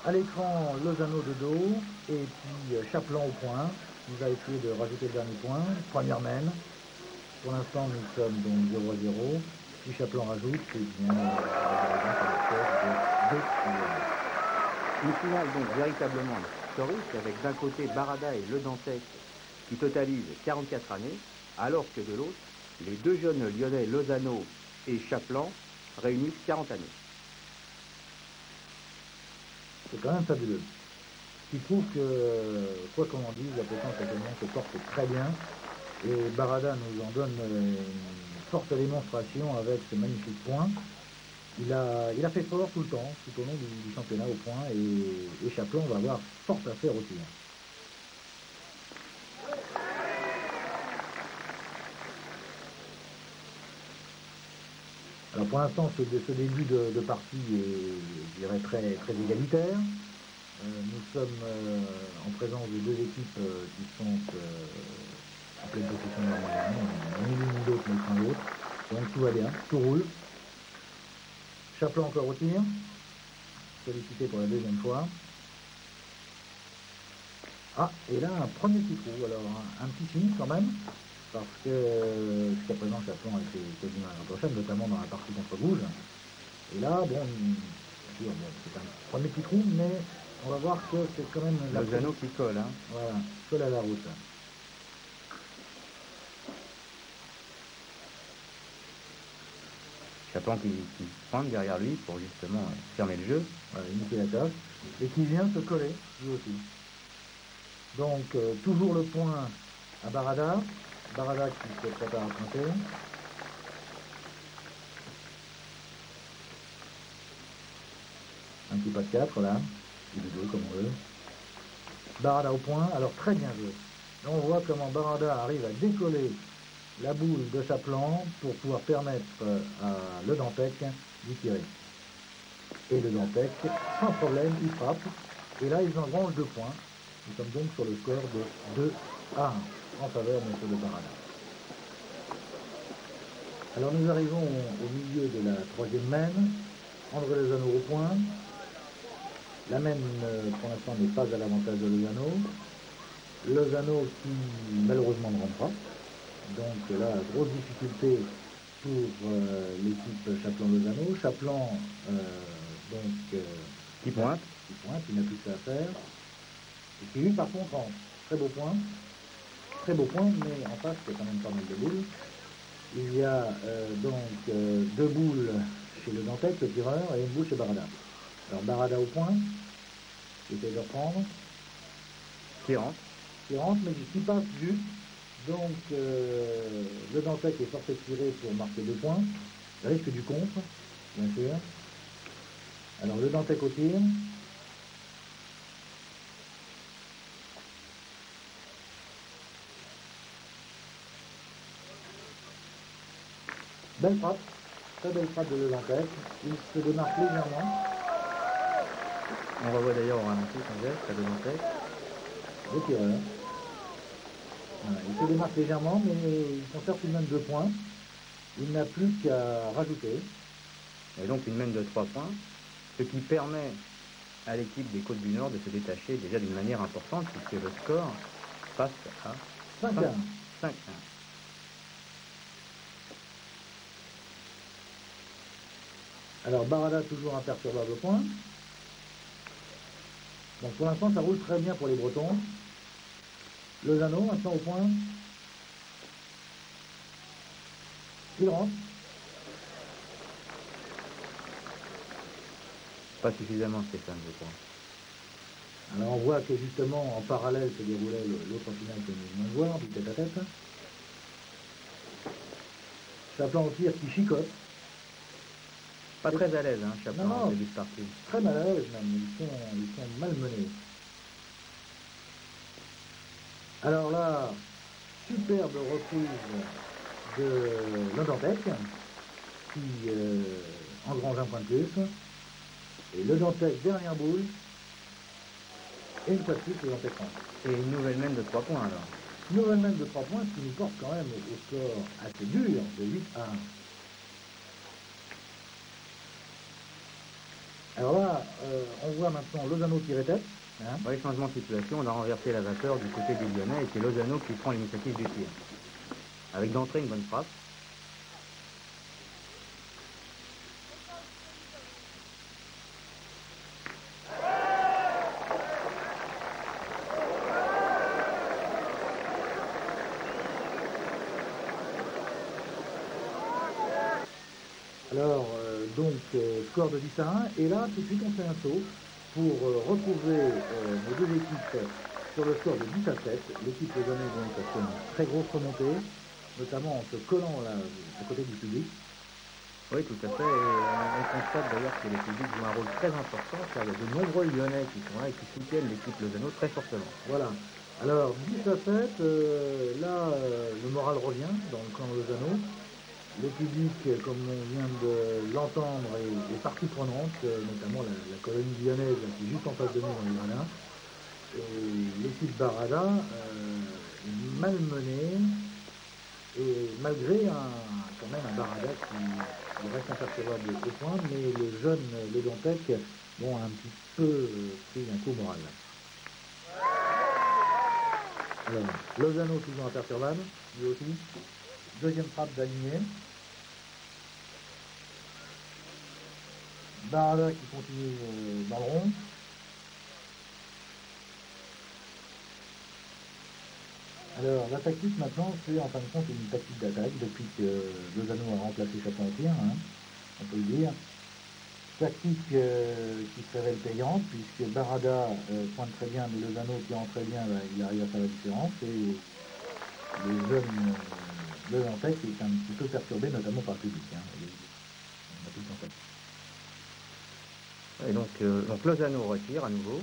À l'écran, Lozano de dos et puis Chaplan au point. Il va essayer de rajouter le dernier point. Première main. Pour l'instant, nous sommes donc 0-0. Si Chaplan rajoute, c'est bien Une finale donc véritablement historique avec d'un côté Barada et Le Dantec qui totalisent 44 années, alors que de l'autre, les deux jeunes lyonnais Lozano et Chaplan réunissent 40 années. C'est quand même fabuleux. Ce qui prouve que, quoi qu'on en dise, la pétanque actuellement se porte très bien. Et Barada nous en donne une forte démonstration avec ce magnifique point. Il a fait fort tout le temps, tout au long du championnat au point, et Chaplan va avoir fort à faire aussi. Alors pour l'instant, ce début de partie est, je dirais, très, très égalitaire. Nous sommes en présence de deux équipes qui sont en pleine possession de leur moyen, ni l'une ni l'autre, mais l'un l'autre. Donc tout va bien, tout roule. Chaplan encore au tir, sollicité pour la deuxième fois. Ah, et là un premier petit trou, alors un petit signe quand même, parce que jusqu'à présent Chaplan a été quasiment à la prochaine, notamment dans la partie contre Gouges. Et là, bon, c'est un premier petit trou, mais on va voir que c'est quand même... Lozano qui colle, hein. Voilà, colle à la route. Chaplan qui pointe derrière lui pour justement fermer le jeu. Voilà, imiter la tâche. Et qui vient se coller, lui aussi. Donc, toujours le point à Barada. Barada qui se prépare à pointer. Un petit pas de 4 là, ou de 2 comme on veut. Barada au point, alors très bien joué. Là on voit comment Barada arrive à décoller la boule de Chaplan pour pouvoir permettre à Le Dantec d'y tirer. Et Le Dantec, sans problème, il frappe. Et là ils engrangent 2 points. Nous sommes donc sur le score de 2 à 1 en faveur de M. de Barada. Alors nous arrivons au milieu de la troisième mène. André Lozano au point. La mène, pour l'instant, n'est pas à l'avantage de Lozano. Lozano qui, malheureusement, ne rentre pas. Donc là, grosse difficulté pour l'équipe Chaplan-Lozano. Chaplan, qui pointe, il n'a plus que ça à faire. Et qui, lui, par contre, rentre. Très beau point, mais en face, il y a quand même pas mal de boules. Il y a 2 boules chez Le Dantec, le tireur, et une boule chez Barada. Alors Barada au point, qui essaie de reprendre. Qui rentre, mais qui passe juste. Donc Le Dantec est forcé de tirer pour marquer 2 points. Le risque du contre, bien sûr. Alors Le Dantec au tir. Belle frappe, très belle frappe de Le Dantec. Il se démarque légèrement. on revoit d'ailleurs au ralenti son geste à Le Dantec. Le tireur. Voilà, il se démarque légèrement, mais il conserve tout de même 2 points. Il n'a plus qu'à rajouter. Et donc une mène de 3 points, ce qui permet à l'équipe des Côtes du Nord de se détacher déjà d'une manière importante, puisque le score passe à 5-1. 5-1. Alors Barada toujours imperturbable au point. Donc pour l'instant ça roule très bien pour les Bretons. Lozano maintenant au point. Il rentre. Pas suffisamment Stéphane, je crois. Alors on voit que justement en parallèle se déroulait l'autre finale que nous venons de voir, du tête à tête. Chaplan au tir qui chicote. Pas très à l'aise, hein, Chaplan, Non, au début de partie. Très mal à l'aise même, ils sont malmenés. Alors là, superbe reprise de Le Dantec, qui engrange un point de plus. Et Le Dantec, dernière boule. Et une fois de plus, Le Dantec rentre. Et une nouvelle mène de 3 points alors. Nouvelle mène de 3 points, ce qui nous porte quand même au score assez dur de 8 à 1. Alors là, on voit maintenant Lozano tirer tête. Hein. Oui, changement de situation, on a renversé la vapeur du côté des Lyonnais et c'est Lozano qui prend l'initiative du tir. Avec d'entrée une bonne frappe. Alors, score de 10 à 1. Et là, tout de suite, on fait un saut pour retrouver nos deux équipes sur le score de 10 à 7. L'équipe lyonnaise donc a fait une très grosse remontée, notamment en se collant là, à côté du public. Oui, tout à fait. Et on constate d'ailleurs que le public joue un rôle très important, car il y a de nombreux Lyonnais qui sont là et qui soutiennent l'équipe Lozano très fortement. Voilà. Alors, 10 à 7, le moral revient dans le camp Lozano. Le public, comme on vient de l'entendre, est partie prenante, notamment la colonie lyonnaise qui est juste en face de nous dans les gradins. Et l'équipe Barada est malmenée, et malgré quand même un Barada qui reste imperturbable au point, mais le jeune Ledontec a un petit peu pris un coup moral. Alors, Lozano toujours imperturbable, lui aussi. Deuxième frappe d'aligné. Barada qui continue dans le rond. Alors, la tactique maintenant, c'est en fin de compte une tactique d'attaque depuis que Lozano a remplacé Chaplin-Tir, on peut le dire. Tactique qui se révèle payante, puisque Barada pointe très bien, mais Lozano qui rentre très bien, il arrive à faire la différence. Et le jeune Ledontec est un petit peu perturbé, notamment par le public. On a tout le temps fait. Et donc Lozano retire à nouveau.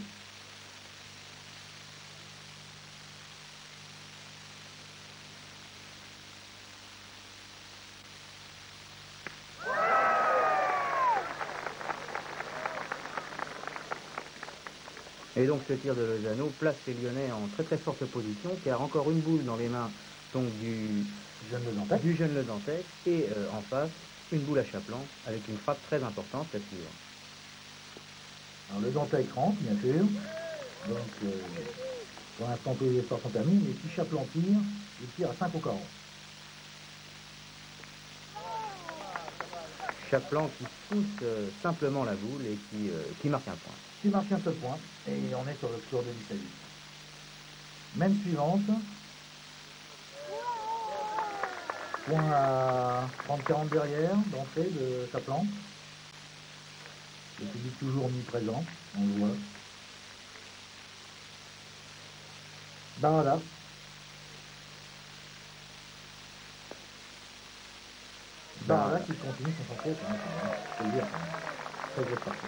Et donc ce tir de Lozano place les Lyonnais en très très forte position, car encore une boule dans les mains donc, du jeune Ledontec, et en face, une boule à Chaplin, avec une frappe très importante, la suivante. Alors Ledontec rentre, bien sûr, donc pour l'instant tous les efforts sont permis, mais si Chaplin tire, il tire à 5 au carreau. Chaplin qui pousse simplement la boule et qui marque un point. Qui marque un seul point, et on est sur le score de 10 à 8. Même suivante. Point à 30-40 derrière, d'entrée de Chaplin. Le public toujours omniprésent, on le voit. Barada. Barada qui continue son parcours, faut le dire, très grosse partie.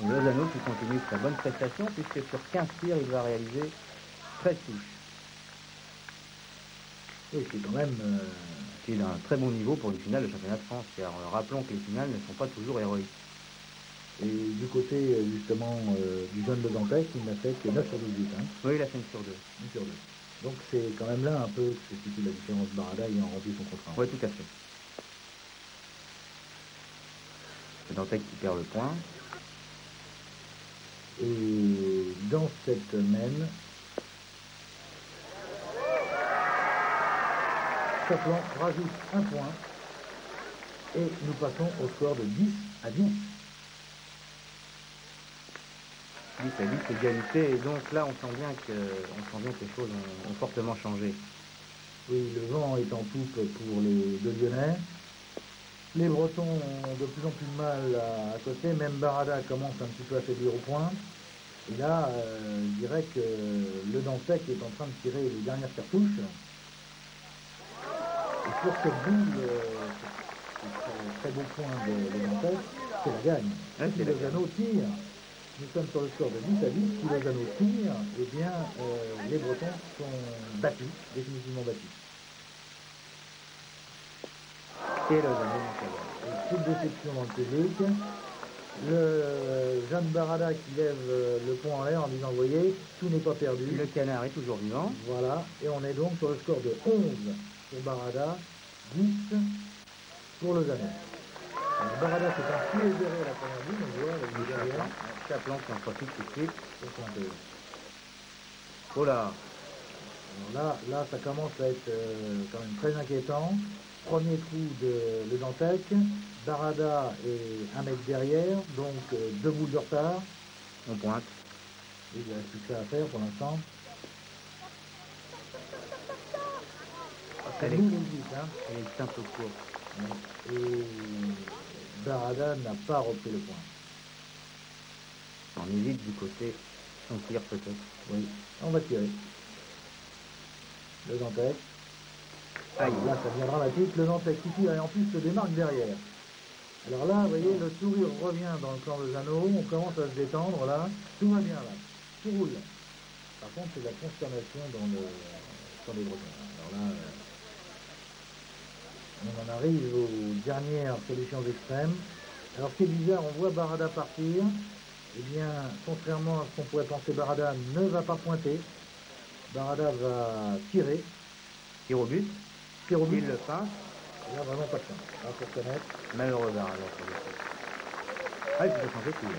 Lozano qui continue sa bonne prestation, puisque sur 15 tirs, il va réaliser 13 touches. Oui, c'est quand même... C'est d'un très bon niveau pour une finale de championnat de France, car rappelons que les finales ne sont pas toujours héroïques. Et du côté, justement, du jeune Ledontec, il n'a fait que 9 sur 12 buts. Oui, il a fait 1 sur 2. 1 sur 2. Donc c'est quand même là un peu que se situe la différence. Barada ayant rempli son contrat. Oui, tout à fait. Ledontec qui perd le point. Et dans cette semaine, Chaplin rajoute un point et nous passons au score de 10 à 10. 10 à 10 égalité, et donc là on sent bien que les choses ont fortement changé. Oui, le vent est en poupe pour les deux Lyonnais. Les Bretons ont de plus en plus de mal à côté, même Barada commence un petit peu à faiblir au point. Et là, je dirais que Ledontec est en train de tirer les dernières cartouches. Et sur cette boule, ce très beau point de Ledontec, c'est la gagne. Si Lozano tire, nous sommes sur le score de 10 à 10, si Lozano tire, eh bien, les Bretons sont battus, définitivement battus. Et Lozano, toute déception dans le public. Le jeune Barada qui lève le pont en l'air en disant, vous voyez, tout n'est pas perdu. Le canard est toujours vivant. Voilà, et on est donc sur le score de 11 pour Barada, 10 pour Lozano. Alors Barada s'est un peu libéré à la première boule, on voit, avec le derrière. Chaplin qui en profite tout de suite. Oh là. Alors là, ça commence à être quand même très inquiétant. Premier trou de Ledontec, Barada est 1 mètre derrière, donc 2 boules de retard. On pointe. Et il n'y a plus que ça à faire pour l'instant. Elle est un peu courte. Et Barada n'a pas repris le point. On hésite du côté, on tire peut-être. Oui, on va tirer. Ledontec. Là, ça devient dramatique. Ledontec qui tire et en plus se démarque derrière. Alors là, vous voyez, le sourire revient dans le camp de Lozano. On commence à se détendre là. Tout va bien là. Tout roule. Par contre, c'est la consternation sur les Bretons. Alors là, On en arrive aux dernières solutions extrêmes. Alors ce qui est bizarre, on voit Barada partir. Eh bien, contrairement à ce qu'on pourrait penser, Barada ne va pas pointer. Barada va tirer. Tir au but. Tir au but. Il le pince. Il n'a vraiment pas de chance. Là, pour connaître. Malheureux Barada. Ah, il faut changer de tir.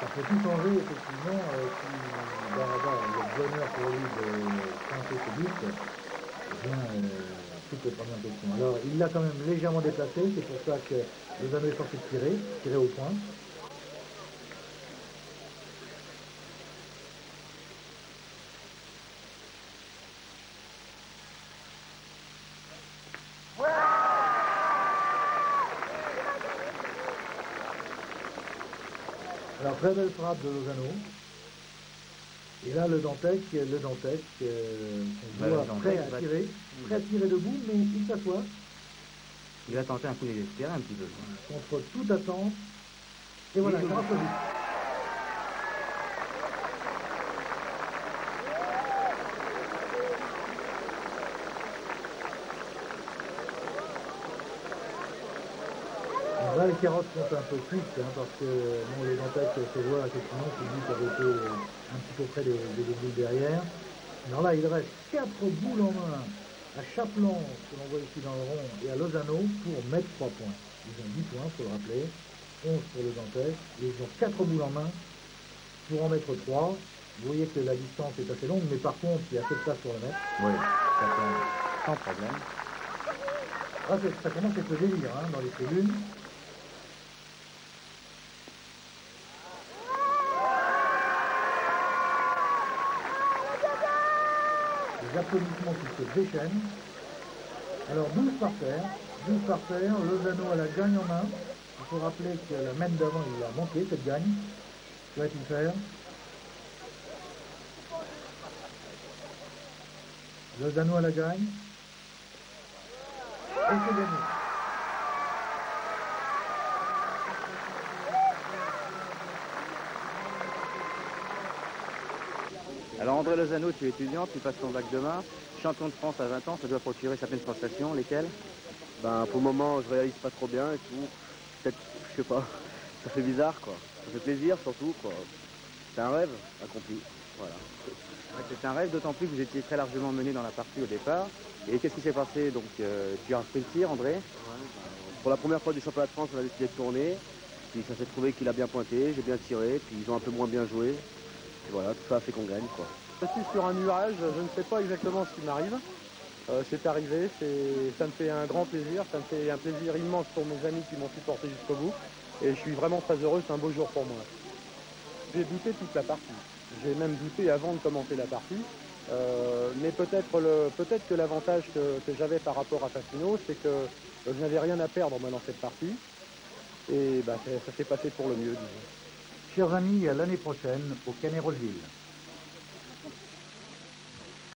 Ça peut tout changer, effectivement, si Barada a le bonheur pour lui de pincer ce but. Eh bien, tout est vraiment en question. Alors, il l'a quand même légèrement déplacé. C'est pour ça que Lozano est censé tirer au point. Alors, très belle frappe de Lozano. Et là, le Dantec, on voit prêt à tirer debout, mais il s'assoit. Il va tenter un coup désespéré un petit peu. Contre toute attente. Et voilà, grâce au but. Là, les carottes sont un peu cuites, parce que bon, les Dantec se voient effectivement que le but avait été un petit peu près des boules derrière. Alors là, il reste 4 boules en main à Chaplan, que l'on voit ici dans le rond, et à Lozano pour mettre 3 points. Ils ont 10 points, il faut le rappeler, 11 pour le Dantec, et ils ont 4 boules en main pour en mettre 3. Vous voyez que la distance est assez longue, mais par contre, il y a assez de place pour le mettre. Oui, sans problème. Ah, ça commence à être le délire dans les tribunes. Les applaudissements qui se déchaînent. Alors 12 par terre, Lozano a la gagne en main. Il faut rappeler que la mène d'avant, il a manqué cette gagne. Que va-t-il faire? Lozano a la gagne. Et c'est gagné. Alors André Lozano, tu es étudiant, tu passes ton bac demain. Champion de France à 20 ans, ça doit procurer certaines sensations, lesquelles? Ben, pour le moment, je réalise pas trop bien et tout. Peut-être, je sais pas, ça fait bizarre, quoi. Ça fait plaisir, surtout, quoi. C'est un rêve accompli, voilà. Ouais, c'est un rêve, d'autant plus que vous étiez très largement mené dans la partie au départ. Et qu'est-ce qui s'est passé? Donc, tu as repris le tir, André? Pour la première fois du championnat de France, on a décidé de tourner. Puis ça s'est trouvé qu'il a bien pointé, j'ai bien tiré, puis ils ont un peu moins bien joué. Et voilà, tout ça a fait qu'on gagne, quoi. Je suis sur un nuage, je ne sais pas exactement ce qui m'arrive. C'est arrivé, ça me fait un grand plaisir, ça me fait un plaisir immense pour mes amis qui m'ont supporté jusqu'au bout. Et je suis vraiment très heureux, c'est un beau jour pour moi. J'ai douté toute la partie. J'ai même douté avant de commencer la partie. Mais peut-être que l'avantage que j'avais par rapport à Fassino, c'est que je n'avais rien à perdre moi dans cette partie. Et ça s'est passé pour le mieux, disons. Chers amis, à l'année prochaine au Canet Rolleville.